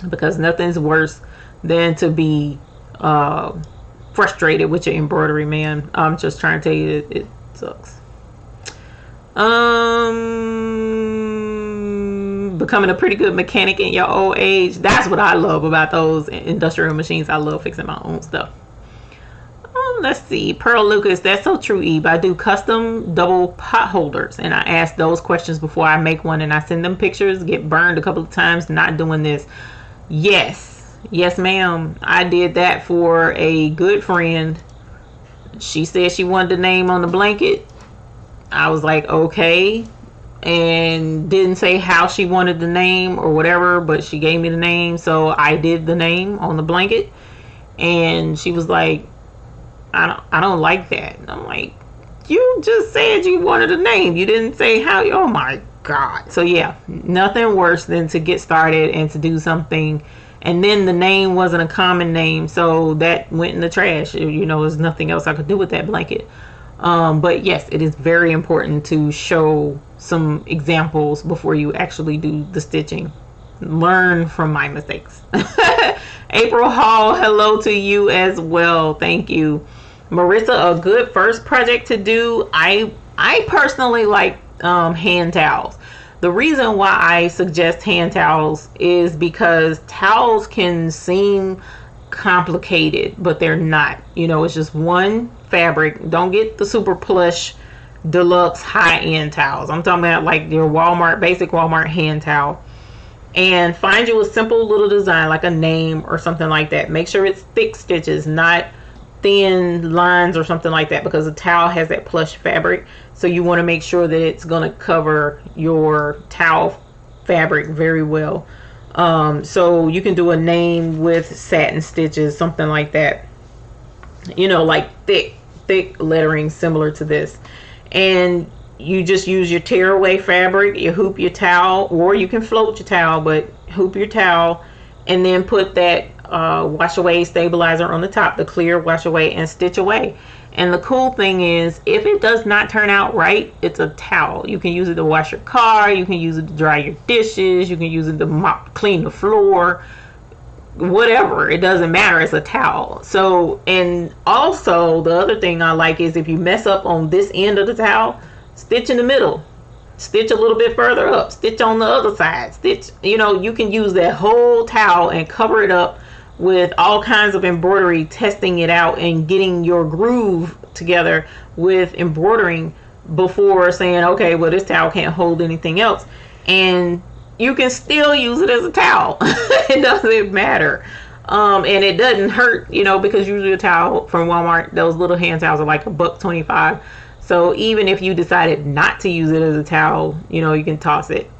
because nothing's worse than to be frustrated with your embroidery, man. I'm just trying to tell you, it sucks. Becoming a pretty good mechanic in your old age. That's what I love about those industrial machines. I love fixing my own stuff. Let's see. Pearl Lucas, that's so true, Eve. I do custom double pot holders, and I ask those questions before I make one, and I send them pictures. Get burned a couple of times not doing this. Yes, Yes, ma'am. I did that for a good friend. She said she wanted the name on the blanket. I was like, okay. And didn't say how she wanted the name or whatever, but she gave me the name. So I did the name on the blanket. And she was like, I don't like that. And I'm like, you just said you wanted a name. You didn't say how. Oh my God. So yeah, nothing worse than to get started and to do something and then the name wasn't a common name, so that went in the trash. There's nothing else I could do with that blanket. But yes, it is very important to show some examples before you actually do the stitching. Learn from my mistakes. April Hall, hello to you as well. Thank you. Marissa, a good first project to do. I personally like hand towels. The reason why I suggest hand towels is because towels can seem complicated, but they're not. It's just one fabric. Don't get the super plush deluxe high-end towels. I'm talking about like your basic Walmart hand towel. And find you a simple little design like a name or something like that. Make sure it's thick stitches, not thin lines or something like that, because the towel has that plush fabric. So you want to make sure that it's going to cover your towel fabric very well. So you can do a name with satin stitches, something like that. Like thick lettering similar to this. And you just use your tearaway fabric, you hoop your towel, or you can float your towel, but hoop your towel and then put that wash away stabilizer on the top, the clear wash away, and stitch away. And the cool thing is, if it does not turn out right, it's a towel. You can use it to wash your car, you can use it to dry your dishes, you can use it to clean the floor, whatever. It doesn't matter, it's a towel. So, and also the other thing I like is if you mess up on this end of the towel, stitch in the middle, stitch a little bit further up, stitch on the other side, stitch, you can use that whole towel and cover it up with all kinds of embroidery, testing it out and getting your groove together with embroidering before saying, okay, well, this towel can't hold anything else. And you can still use it as a towel. It doesn't matter. And it doesn't hurt, because usually a towel from Walmart, those little hand towels are like $1.25. So even if you decided not to use it as a towel, you can toss it.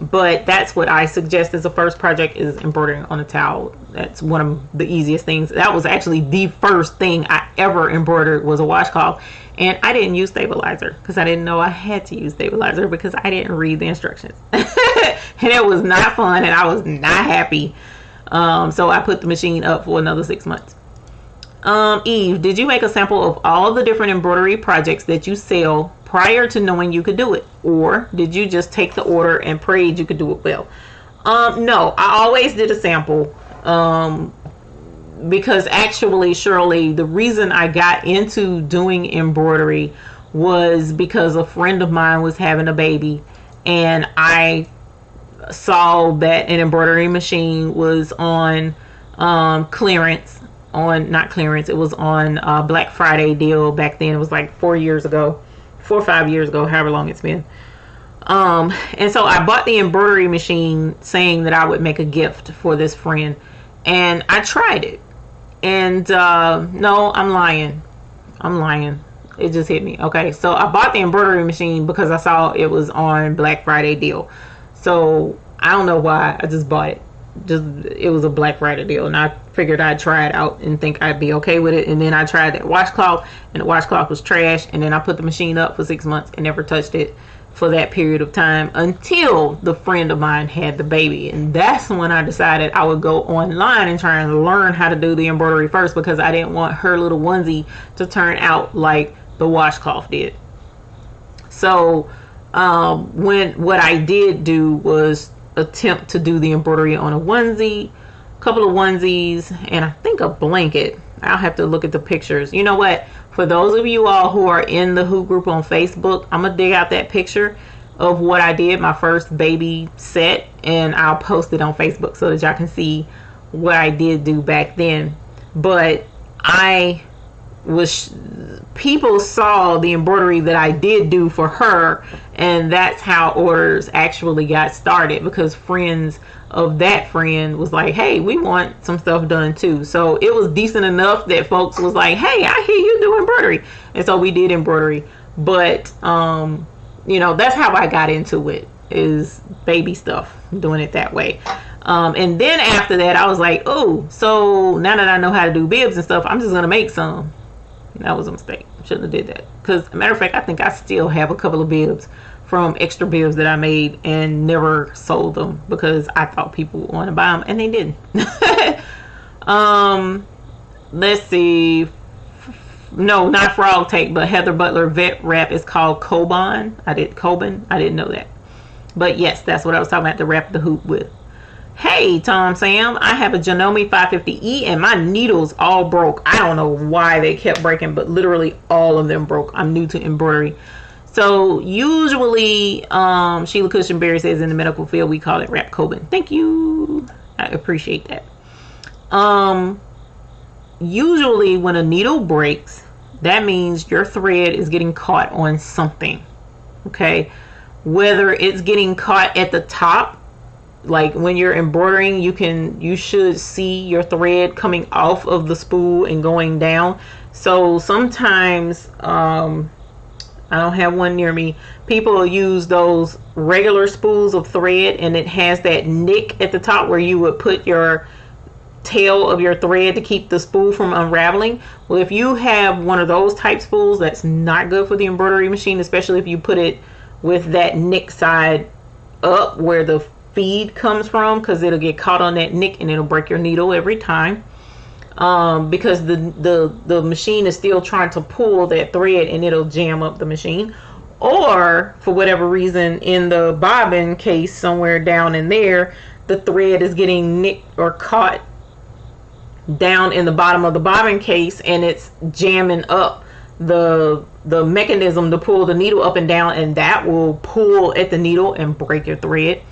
But that's what I suggest as a first project, is embroidering on a towel. That's one of the easiest things. That was actually the first thing I ever embroidered, was a washcloth. And I didn't use stabilizer because I didn't know I had to use stabilizer, because I didn't read the instructions. And it was not fun, and I was not happy. So I put the machine up for another 6 months. Eve, did you make a sample of all the different embroidery projects that you sell prior to knowing you could do it? Or did you just take the order and prayed you could do it well? No, I always did a sample. Because actually, Shirley, the reason I got into doing embroidery was because a friend of mine was having a baby, and I saw that an embroidery machine was on clearance. Not clearance, it was on Black Friday deal back then. It was like 4 or 5 years ago, however long it's been. And so I bought the embroidery machine saying that I would make a gift for this friend, and I tried it. And no, I'm lying. It just hit me. Okay, so I bought the embroidery machine because I saw it was on Black Friday deal. So I don't know why, I just bought it. It was a Black Friday deal, and I figured I'd try it out and think I'd be okay with it. And then I tried that washcloth, and the washcloth was trash. And then I put the machine up for 6 months and never touched it for that period of time until the friend of mine had the baby. And that's when I decided I would go online and try and learn how to do the embroidery first, because I didn't want her little onesie to turn out like the washcloth did. So what I did do was attempt to do the embroidery on a onesie, couple of onesies, and I think a blanket. I'll have to look at the pictures. You know what, for those of you all who are in the Who group on Facebook, I'm gonna dig out that picture of what I did, my first baby set, and I'll post it on Facebook so that y'all can see what I did do back then. But I was people saw the embroidery that I did do for her, and that's how orders actually got started, because friends of that friend was like, hey, we want some stuff done too. So it was decent enough that folks was like, hey, I hear you do embroidery, and so we did embroidery. But you know, that's how I got into it, is baby stuff, doing it that way. And then after that I was like, oh, so now that I know how to do bibs and stuff, I'm just gonna make some. That was a mistake. Shouldn't have did that. Because, as a matter of fact, I think I still have a couple of bibs from extra bibs that I made and never sold them, because I thought people would want to buy them, and they didn't. Let's see. No, not frog tape, but Heather Butler vet wrap is called Coban. I didn't know that. But yes, that's what I was talking about, to wrap the hoop with. Hey, Tom Sam, I have a Janome 550E and my needles all broke. I don't know why they kept breaking, but literally all of them broke. I'm new to embroidery. So usually, Sheila Cushionberry says in the medical field, we call it wrap Coban. Thank you. I appreciate that. Usually when a needle breaks, that means your thread is getting caught on something. Okay. Whether it's getting caught at the top, like when you're embroidering, you should see your thread coming off of the spool and going down. So sometimes, I don't have one near me, people use those regular spools of thread, and it has that nick at the top where you would put your tail of your thread to keep the spool from unraveling. Well, if you have one of those type spools, that's not good for the embroidery machine, especially if you put it with that nick side up where the feed comes from, because it'll get caught on that nick and it'll break your needle every time, because the machine is still trying to pull that thread and it'll jam up the machine. Or for whatever reason, in the bobbin case somewhere down in there, the thread is getting nicked or caught down in the bottom of the bobbin case, and it's jamming up the mechanism to pull the needle up and down, and that will pull at the needle and break your thread.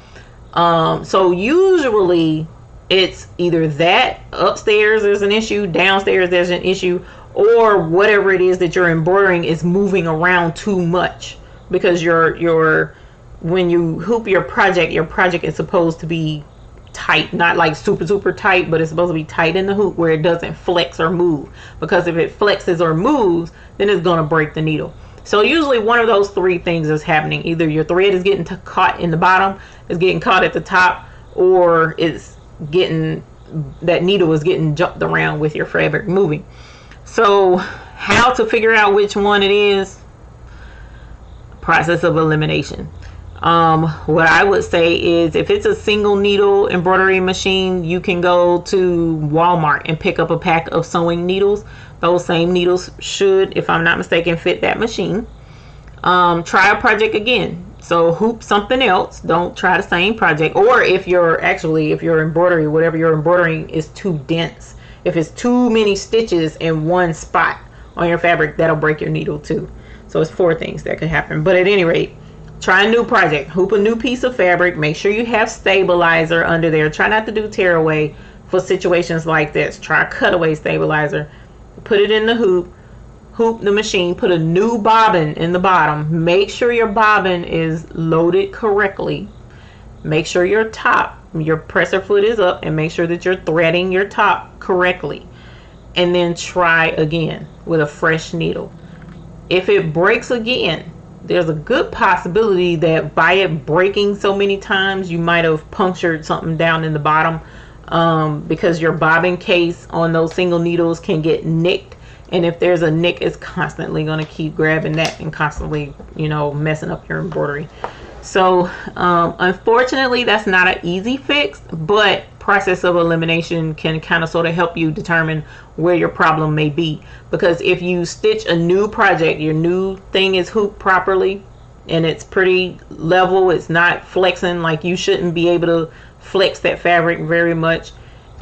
So usually it's either that upstairs there's an issue, downstairs there's an issue, or whatever it is that you're embroidering is moving around too much, because when you hoop your project is supposed to be tight, not like super tight, but it's supposed to be tight in the hoop where it doesn't flex or move, because if it flexes or moves, then it's going to break the needle. So usually one of those three things is happening. Either your thread is getting caught in the bottom, it's getting caught at the top, or it's getting, that needle is getting jumped around with your fabric moving. So how to figure out which one it is? Process of elimination. What I would say is, if it's a single needle embroidery machine, you can go to Walmart and pick up a pack of sewing needles. Those same needles should, if I'm not mistaken, fit that machine. Try a project again. So hoop something else. Don't try the same project. Or if your embroidery, whatever you're embroidering, is too dense. If it's too many stitches in one spot on your fabric, that'll break your needle too. So it's 4 things that could happen. But at any rate, try a new project. Hoop a new piece of fabric. Make sure you have stabilizer under there. Try not to do tear away for situations like this. Try a cutaway stabilizer. Put it in the hoop the machine, put a new bobbin in the bottom. Make sure your bobbin is loaded correctly. Make sure your presser foot is up, and make sure that you're threading your top correctly. And then try again with a fresh needle. If it breaks again, there's a good possibility that by it breaking so many times, you might have punctured something down in the bottom, because your bobbin case on those single needles can get nicked, and if there's a nick, it's constantly going to keep grabbing that and constantly, messing up your embroidery. So unfortunately, that's not an easy fix, but process of elimination can kind of sort of help you determine where your problem may be. Because if you stitch a new project, your new thing is hooped properly and it's pretty level, it's not flexing, like you shouldn't be able to flex that fabric very much,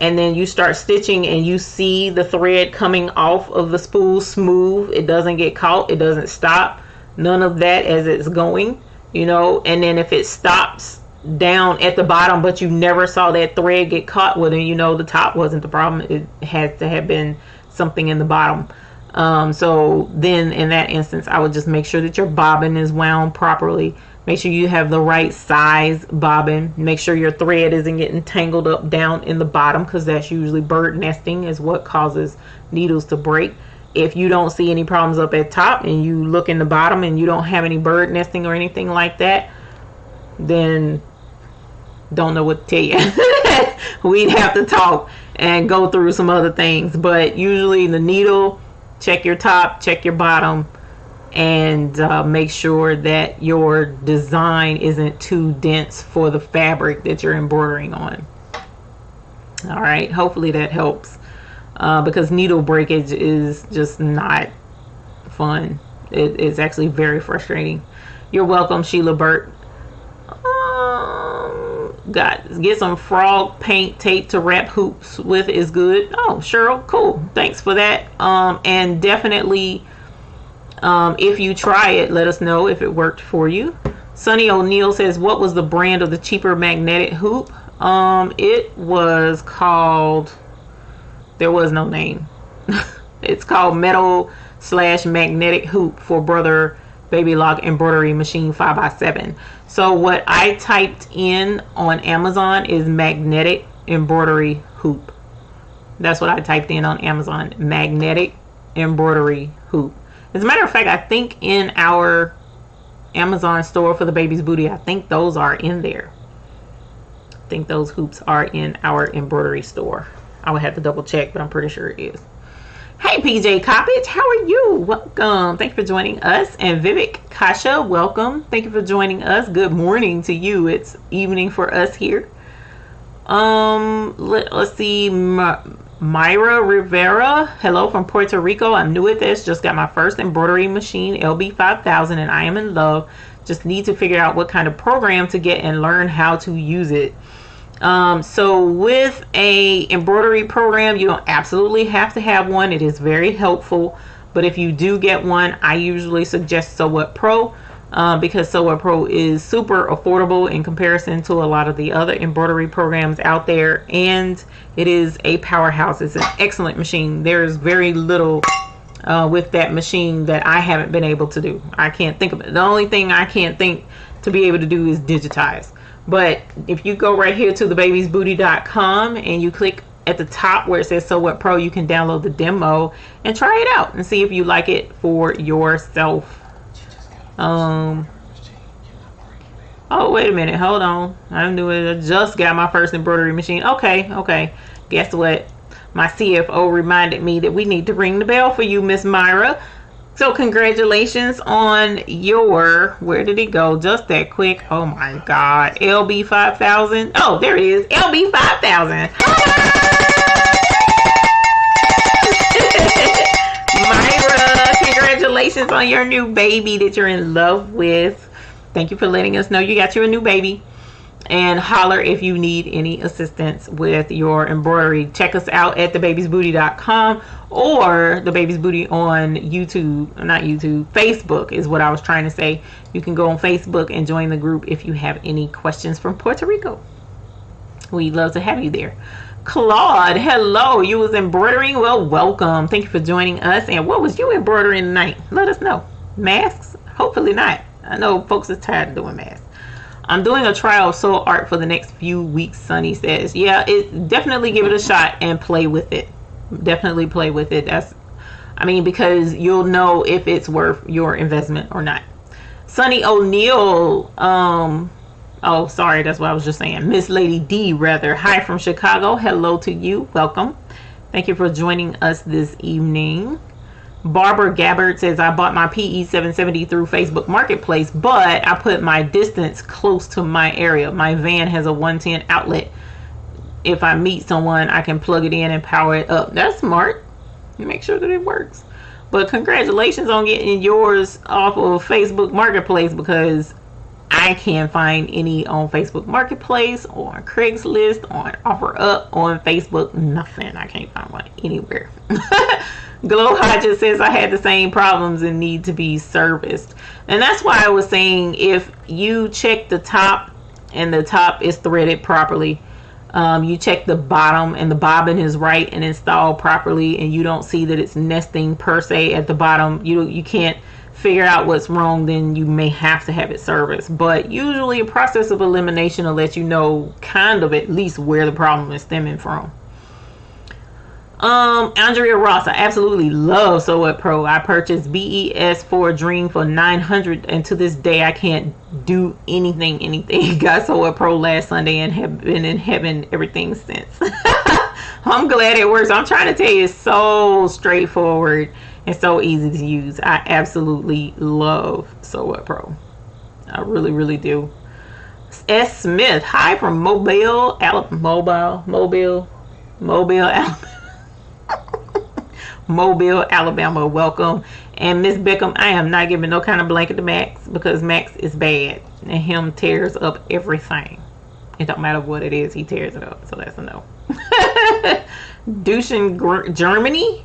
and then you start stitching and you see the thread coming off of the spool smooth, it doesn't get caught, it doesn't stop, none of that as it's going, and then if it stops down at the bottom but you never saw that thread get caught, well then the top wasn't the problem, it has to have been something in the bottom. So then in that instance, I would just make sure that your bobbin is wound properly. Make sure you have the right size bobbin. Make sure your thread isn't getting tangled up down in the bottom, because that's usually bird nesting is what causes needles to break. If you don't see any problems up at top and you look in the bottom and you don't have any bird nesting or anything like that, then don't know what to tell you. We'd have to talk and go through some other things. But usually the needle, check your top, check your bottom, and make sure that your design isn't too dense for the fabric that you're embroidering on. All right, hopefully that helps, because needle breakage is just not fun. It's actually very frustrating. You're welcome, Sheila Burt. Get some frog paint tape to wrap hoops with is good. Oh, Cheryl, cool, thanks for that. And definitely, if you try it, let us know if it worked for you. Sunny O'Neill says, what was the brand of the cheaper magnetic hoop? It was called, there was no name. It's called metal/magnetic hoop for Brother Baby Lock embroidery machine 5x7. So what I typed in on Amazon is magnetic embroidery hoop. That's what I typed in on Amazon, magnetic embroidery hoop. As a matter of fact, I think in our Amazon store for the baby's booty, I think those are in there. I think those hoops are in our embroidery store. I would have to double check, but I'm pretty sure it is. Hey, PJ Coppage, how are you? Welcome. Thank you for joining us. And Vivek Kasha, welcome. Thank you for joining us. Good morning to you. It's evening for us here. Let's see. Myra Rivera, hello from Puerto Rico. I'm new at this. Just got my first embroidery machine, LB5000, and I am in love. Just need to figure out what kind of program to get and learn how to use it. So with a embroidery program, you don't absolutely have to have one. It is very helpful, but if you do get one, I usually suggest Sew What Pro, because Sew What Pro is super affordable in comparison to a lot of the other embroidery programs out there, and it is a powerhouse. It's an excellent machine. There's very little with that machine that I haven't been able to do. I can't think of it. The only thing I can't think to be able to do is digitize. But if you go right here to thebabiesbooty.com and you click at the top where it says Sew What Pro, you can download the demo and try it out and see if you like it for yourself. Oh, wait a minute. Hold on. I knew it. I just got my first embroidery machine. Okay. Guess what? My CFO reminded me that we need to ring the bell for you, Miss Myra. So congratulations on your, where did it go? Just that quick. Oh my God. LB5000. Oh, there it is. LB5000. Myra, congratulations on your new baby that you're in love with. Thank you for letting us know you got you a new baby. And holler if you need any assistance with your embroidery. Check us out at thebabiesbooty.com or The Baby's Booty on YouTube. Not YouTube, Facebook is what I was trying to say. You can go on Facebook and join the group if you have any questions from Puerto Rico. We'd love to have you there. Claude, hello. You was embroidering? Well, welcome. Thank you for joining us. And what was you embroidering tonight? Let us know. Masks? Hopefully not. I know folks are tired of doing masks. I'm doing a trial of soul art for the next few weeks, Sunny says. Yeah, definitely give it a shot and play with it. Definitely play with it. Because you'll know if it's worth your investment or not. Sunny O'Neill, oh, sorry, that's what I was just saying. Miss Lady D, rather. Hi from Chicago. Hello to you. Welcome. Thank you for joining us this evening. Barbara Gabbard says, I bought my PE 770 through Facebook Marketplace, but I put my distance close to my area. My van has a 110 outlet. If I meet someone, I can plug it in and power it up. That's smart. Make sure that it works. But congratulations on getting yours off of Facebook Marketplace, because I can't find any on Facebook Marketplace, or on Craigslist, on OfferUp, on Facebook, nothing. I can't find one anywhere. Glow Hodges says, I had the same problems and need to be serviced. And that's why I was saying, if you check the top and the top is threaded properly, You check the bottom and the bobbin is right and installed properly, and you don't see that it's nesting per se at the bottom, you can't figure out what's wrong, then you may have to have it serviced. But usually a process of elimination will let you know kind of at least where the problem is stemming from. Andrea Ross, I absolutely love Sew What Pro. I purchased BES for a Dream for $900, and to this day I can't do anything. Got Sew What Pro last Sunday and have been in heaven everything since. I'm glad it works. I'm trying to tell you, it's so straightforward and so easy to use. I absolutely love Sew What Pro. I really do. S. Smith, hi from Mobile, Alabama. Mobile, Alabama, welcome. And Miss Beckham, I am not giving no kind of blanket to Max, because Max is bad and him tears up everything. It don't matter what it is, he tears it up. So that's a no. Duschen, Germany.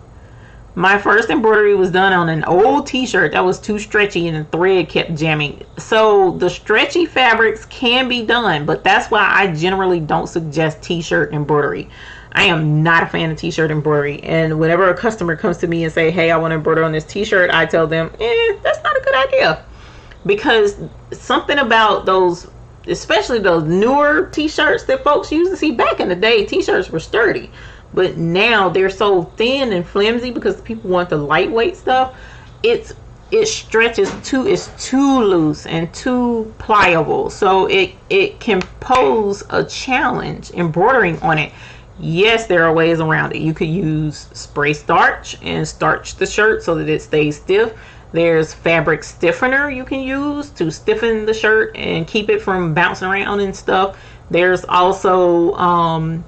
My first embroidery was done on an old t-shirt that was too stretchy and the thread kept jamming. So the stretchy fabrics can be done, but that's why I generally don't suggest t-shirt embroidery. I am not a fan of t-shirt embroidery, and whenever a customer comes to me and say, hey, I want to embroider on this t-shirt, I tell them, that's not a good idea, because something about those, especially those newer t-shirts that folks used to see back in the day, t-shirts were sturdy, but now they're so thin and flimsy because people want the lightweight stuff. It stretches too, it's too loose and too pliable, so it can pose a challenge embroidering on it. Yes, there are ways around it. You could use spray starch and starch the shirt so that it stays stiff. There's fabric stiffener you can use to stiffen the shirt and keep it from bouncing around and stuff. There's also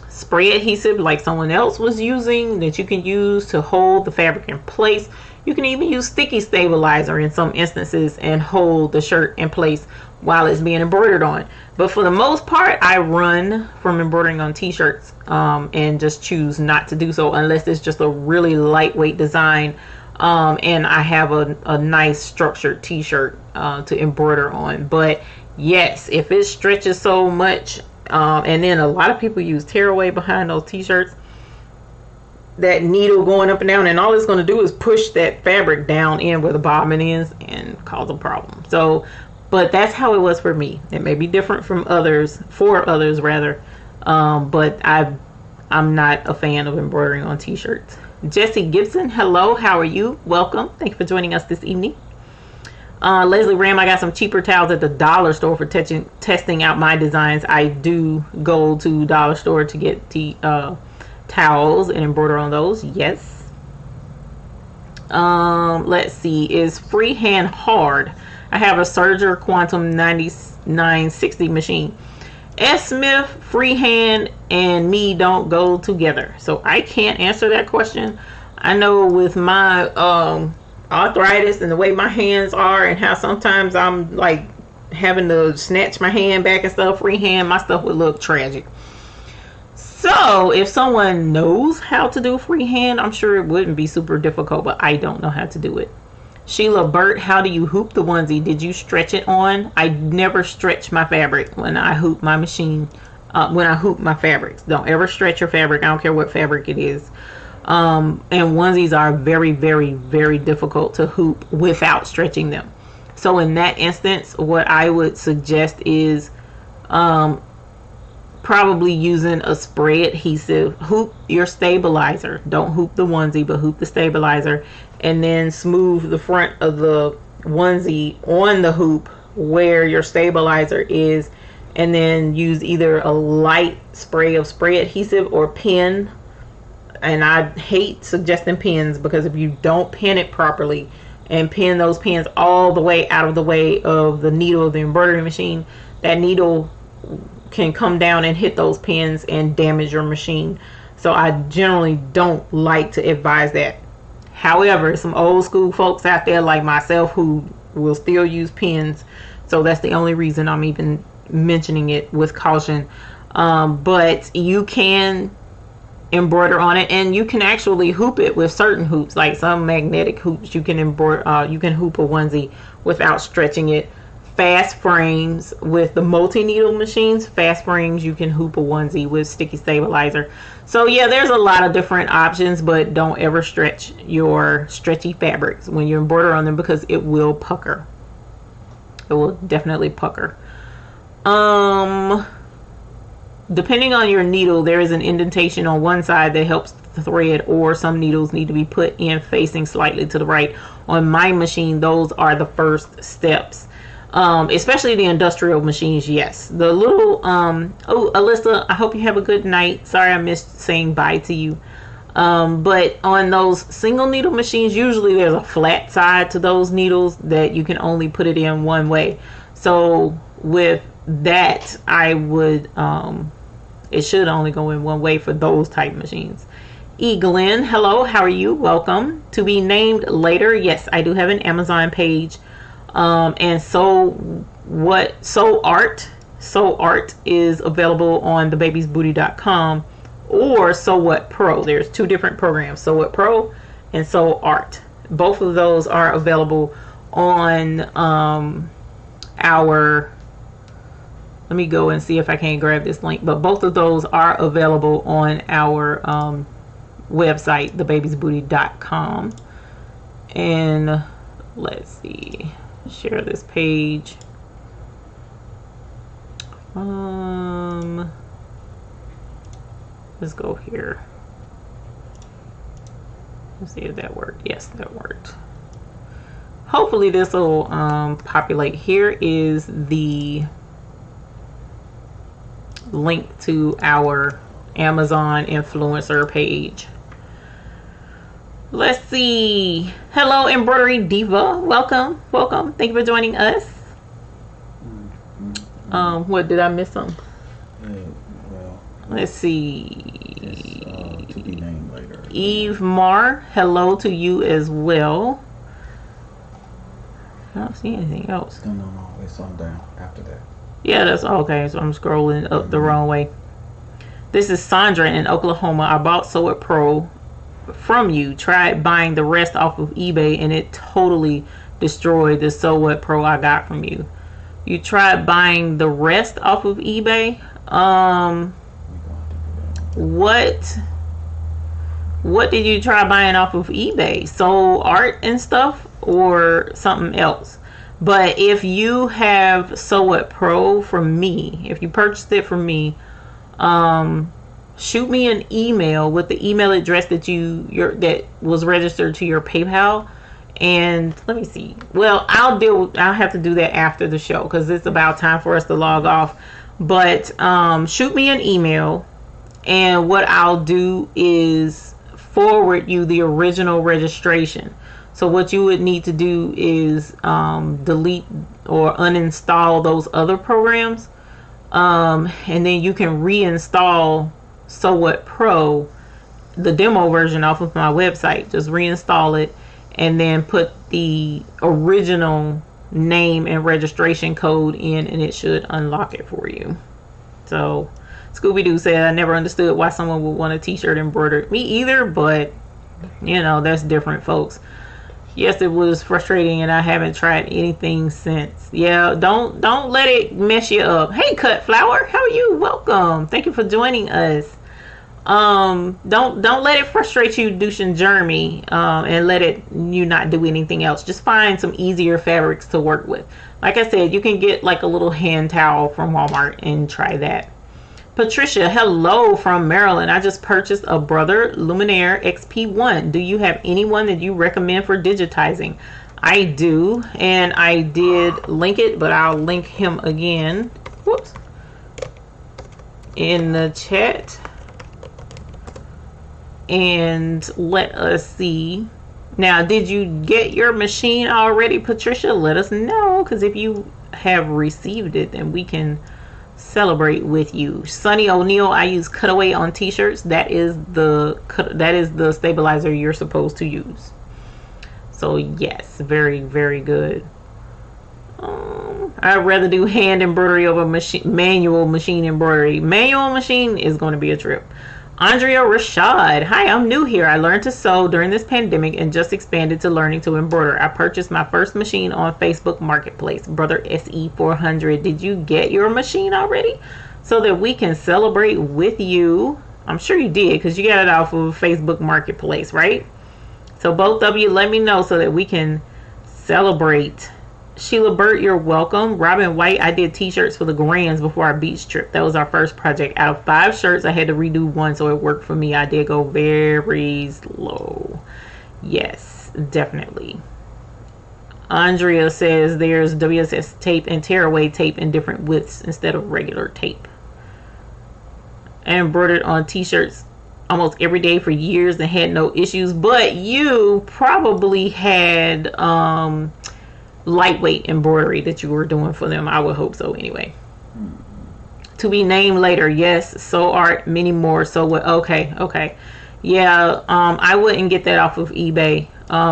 spray adhesive like someone else was using that you can use to hold the fabric in place. You can even use sticky stabilizer in some instances and hold the shirt in place while it's being embroidered on. But for the most part, I run from embroidering on t-shirts and just choose not to do so unless it's just a really lightweight design and I have a nice structured t-shirt to embroider on. But yes, if it stretches so much, and then a lot of people use tearaway behind those t-shirts, that needle going up and down, and all it's going to do is push that fabric down in where the bobbin is and cause a problem. So, but that's how it was for me. It may be different from others, for others rather, but I'm not a fan of embroidering on t-shirts. Jesse Gibson, hello, how are you? Welcome. Thank you for joining us this evening. Leslie Ram, I got some cheaper towels at the dollar store for testing out my designs. I do go to dollar store to get towels and embroider on those. Yes. Let's see, is freehand hard? I have a Serger Quantum 9960 machine. S. Smith, freehand and me don't go together, so I can't answer that question. I know with my arthritis and the way my hands are and how sometimes I'm like having to snatch my hand back and stuff, freehand, my stuff would look tragic. So if someone knows how to do freehand, I'm sure it wouldn't be super difficult, but I don't know how to do it. Sheila Burt, how do you hoop the onesie? Did you stretch it on? I never stretch my fabric when I hoop my machine. When I hoop my fabrics, don't ever stretch your fabric. I don't care what fabric it is. And onesies are very difficult to hoop without stretching them. So in that instance, what I would suggest is probably using a spray adhesive. Hoop your stabilizer. Don't hoop the onesie, but hoop the stabilizer, and then smooth the front of the onesie on the hoop where your stabilizer is, and then use either a light spray of spray adhesive or pin. And I hate suggesting pins, because if you don't pin it properly and pin those pins all the way out of the way of the needle of the embroidery machine, that needle can come down and hit those pins and damage your machine. So I generally don't like to advise that. However, some old school folks out there like myself who will still use pins, so that's the only reason I'm even mentioning it with caution. But you can embroider on it, and you can actually hoop it with certain hoops, like some magnetic hoops. You can embroider, you can hoop a onesie without stretching it fast frames with the multi-needle machines. Fast frames, you can hoop a onesie with sticky stabilizer. So yeah, there's a lot of different options, but don't ever stretch your stretchy fabrics when you embroider on them, because it will pucker. It will definitely pucker. Depending on your needle, there is an indentation on one side that helps the thread, or some needles need to be put in facing slightly to the right. On my machine, those are the first steps. Especially the industrial machines, yes. The little, oh, Alyssa, I hope you have a good night. Sorry I missed saying bye to you. But on those single needle machines, usually there's a flat side to those needles that you can only put it in one way. So with that, I would, it should only go in one way for those type machines. E. Glenn, hello, how are you? Welcome. To be named later. Yes, I do have an Amazon page. And so art is available on thebabiesbooty.com or So What Pro. There's two different programs, So What Pro and So Art. Both of those are available on our, let me go and see if I can grab this link, but both of those are available on our website, thebabiesbooty.com. And let's see, share this page. Let's go here. Let's see if that worked. Yes, that worked. Hopefully this will populate. Here is the link to our Amazon influencer page. Let's see. Hello, Embroidery Diva. Welcome. Welcome. Thank you for joining us. What, did I miss some? Well, let's see. To be named later. Eve Mar, hello to you as well. I don't see anything else. No. It's on down after that. Yeah, that's okay. So I'm scrolling up the wrong way. This is Sandra in Oklahoma. I bought Sew It Pro from you. Tried buying the rest off of eBay and it totally destroyed the Sew What Pro I got from you. You tried buying the rest off of eBay? What did you try buying off of eBay? So art and stuff or something else? But if you have Sew What Pro from me, if you purchased it from me, shoot me an email with the email address that that was registered to your PayPal. And let me see. Well, I'll have to do that after the show because it's about time for us to log off. But shoot me an email, and what I'll do is forward you the original registration. So what you would need to do is delete or uninstall those other programs, and then you can reinstall Sew What Pro, the demo version, off of my website. Just reinstall it and then put the original name and registration code in, and it should unlock it for you. So Scooby-Doo said, I never understood why someone would want a t-shirt embroidered. Me either, but you know, that's different, folks. Yes, it was frustrating, and I haven't tried anything since. Yeah, don't let it mess you up. Hey, Cut Flower, how are you? Welcome. Thank you for joining us. Don't let it frustrate you, Douche and Jeremy, and let you not do anything else. Just find some easier fabrics to work with. Like I said, you can get like a little hand towel from Walmart and try that. Patricia, hello from Maryland. I just purchased a Brother Luminaire XP1. Do you have anyone that you recommend for digitizing? I do, and I did link it, but I'll link him again. Whoops. In the chat. And let us see. Now, did you get your machine already, Patricia? Let us know, because if you have received it, then we can celebrate with you. Sunny O'Neill, I use cutaway on t-shirts. That is the stabilizer you're supposed to use. So yes, very, very good. I'd rather do hand embroidery over manual machine embroidery. Manual machine is going to be a trip. Andrea Rashad. Hi, I'm new here. I learned to sew during this pandemic and just expanded to learning to embroider. I purchased my first machine on Facebook Marketplace, Brother SE400. Did you get your machine already? So that we can celebrate with you. I'm sure you did because you got it off of Facebook Marketplace, right? So both of you, let me know so that we can celebrate. Sheila Burt, you're welcome. Robin White, I did t-shirts for the Grands before our beach trip. That was our first project. Out of 5 shirts, I had to redo one, so it worked for me. I did go very slow. Yes, definitely. Andrea says there's WSS tape and tearaway tape in different widths instead of regular tape. I embroidered on t-shirts almost every day for years and had no issues, but you probably had lightweight embroidery that you were doing for them. I would hope so anyway. To be named later. Yes. So art, many more. So what? Okay. Yeah. I wouldn't get that off of eBay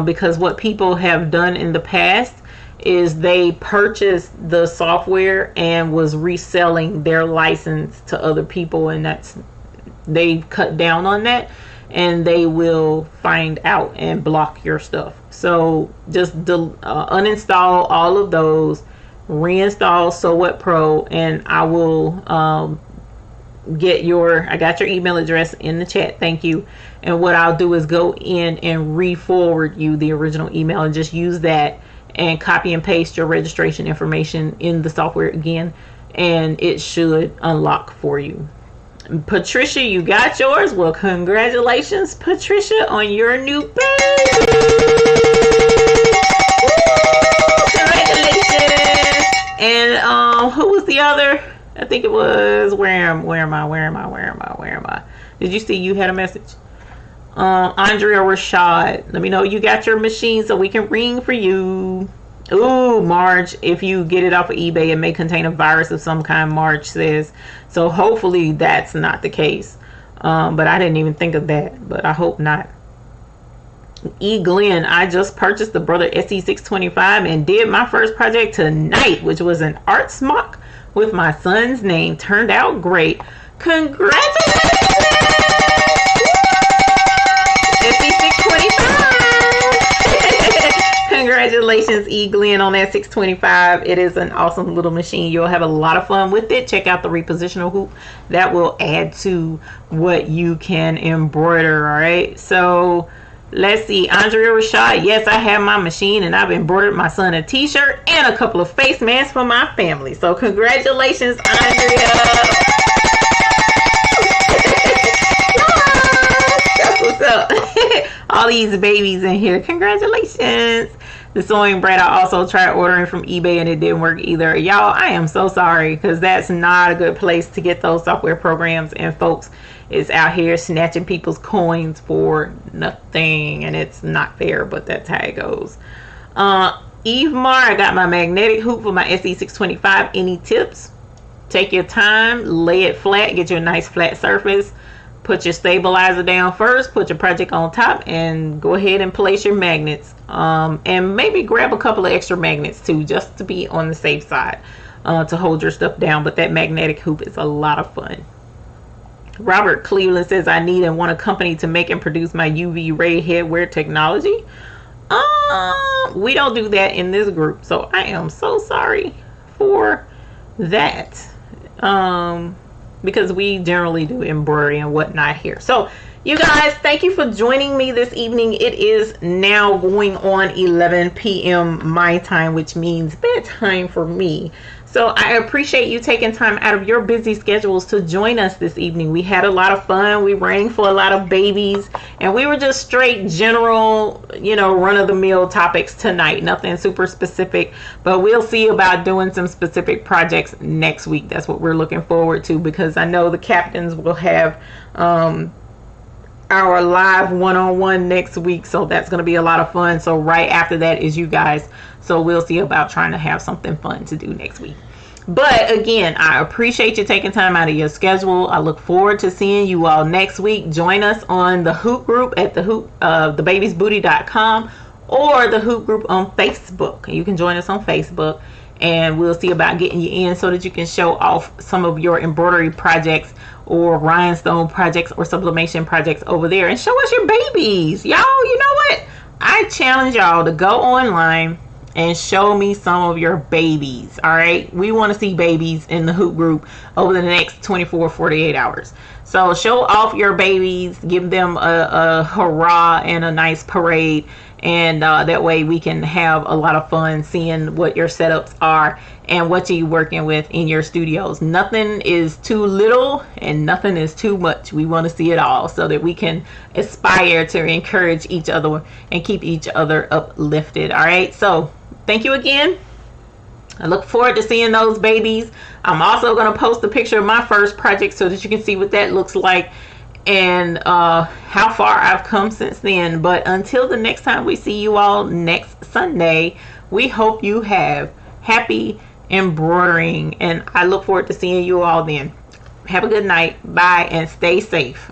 because what people have done in the past is they purchased the software and was reselling their license to other people, and they've cut down on that, and they will find out and block your stuff. So just uninstall all of those, reinstall Sewet Pro, and I will I got your email address in the chat. Thank you. And what I'll do is go in and re-forward you the original email and just use that and copy and paste your registration information in the software again, and it should unlock for you. Patricia, you got yours. Well, congratulations, Patricia, on your new baby. Congratulations. And who was the other? I think it was where am I? Did you see you had a message? Andrea Rashad, let me know you got your machine so we can ring for you. Ooh, Marge, if you get it off of eBay, it may contain a virus of some kind, Marge says. So hopefully that's not the case. But I didn't even think of that, but I hope not. E. Glenn, I just purchased the Brother SE625 and did my first project tonight, which was an art smock with my son's name. Turned out great. Congratulations! Congratulations, E. Glenn, on that 625. It is an awesome little machine. You'll have a lot of fun with it. Check out the repositional hoop. That will add to what you can embroider. All right. So let's see. Andrea Rashad. Yes, I have my machine and I've embroidered my son a t-shirt and a couple of face masks for my family. So congratulations, Andrea. That's what's up. All these babies in here. Congratulations. The sewing bread, I also tried ordering from eBay and it didn't work either. Y'all, I am so sorry because that's not a good place to get those software programs, and folks is out here snatching people's coins for nothing, and it's not fair, but that's how it goes. Eve Mar, I got my magnetic hoop for my SE625. Any tips? Take your time, lay it flat, get you a nice flat surface. Put your stabilizer down first, put your project on top, and go ahead and place your magnets. And maybe grab a couple of extra magnets too, just to be on the safe side, to hold your stuff down. But that magnetic hoop is a lot of fun. Robert Cleveland says, I need and want a company to make and produce my UV ray headwear technology. We don't do that in this group, so I am so sorry for that. Because we generally do embroidery and whatnot here. So you guys, thank you for joining me this evening. It is now going on 11 p.m. my time, which means bedtime for me. So I appreciate you taking time out of your busy schedules to join us this evening. We had a lot of fun. We rang for a lot of babies, and we were just straight general, run-of-the-mill topics tonight. Nothing super specific, but we'll see about doing some specific projects next week. That's what we're looking forward to, because I know the captains will have our live one-on-one next week, so that's going to be a lot of fun. So right after that is you guys, so we'll see about trying to have something fun to do next week. But again, I appreciate you taking time out of your schedule. I look forward to seeing you all next week. Join us on the Hoop group at thebabiesbooty.com or the Hoop group on Facebook. You can join us on Facebook. and we'll see about getting you in so that you can show off some of your embroidery projects or rhinestone projects or sublimation projects over there, and show us your babies. Y'all, you know what? I challenge y'all to go online and show me some of your babies. All right, we want to see babies in the hoop group over the next 48 hours. So show off your babies, give them a hurrah and a nice parade, and that way we can have a lot of fun seeing what your setups are and what you're working with in your studios. Nothing is too little and nothing is too much. We want to see it all so that we can aspire to encourage each other and keep each other uplifted. All right, so thank you again. I look forward to seeing those babies. I'm also going to post a picture of my first project so that you can see what that looks like and how far I've come since then. But until the next time we see you all next Sunday, we hope you have happy embroidering, and I look forward to seeing you all then. Have a good night. Bye, and stay safe.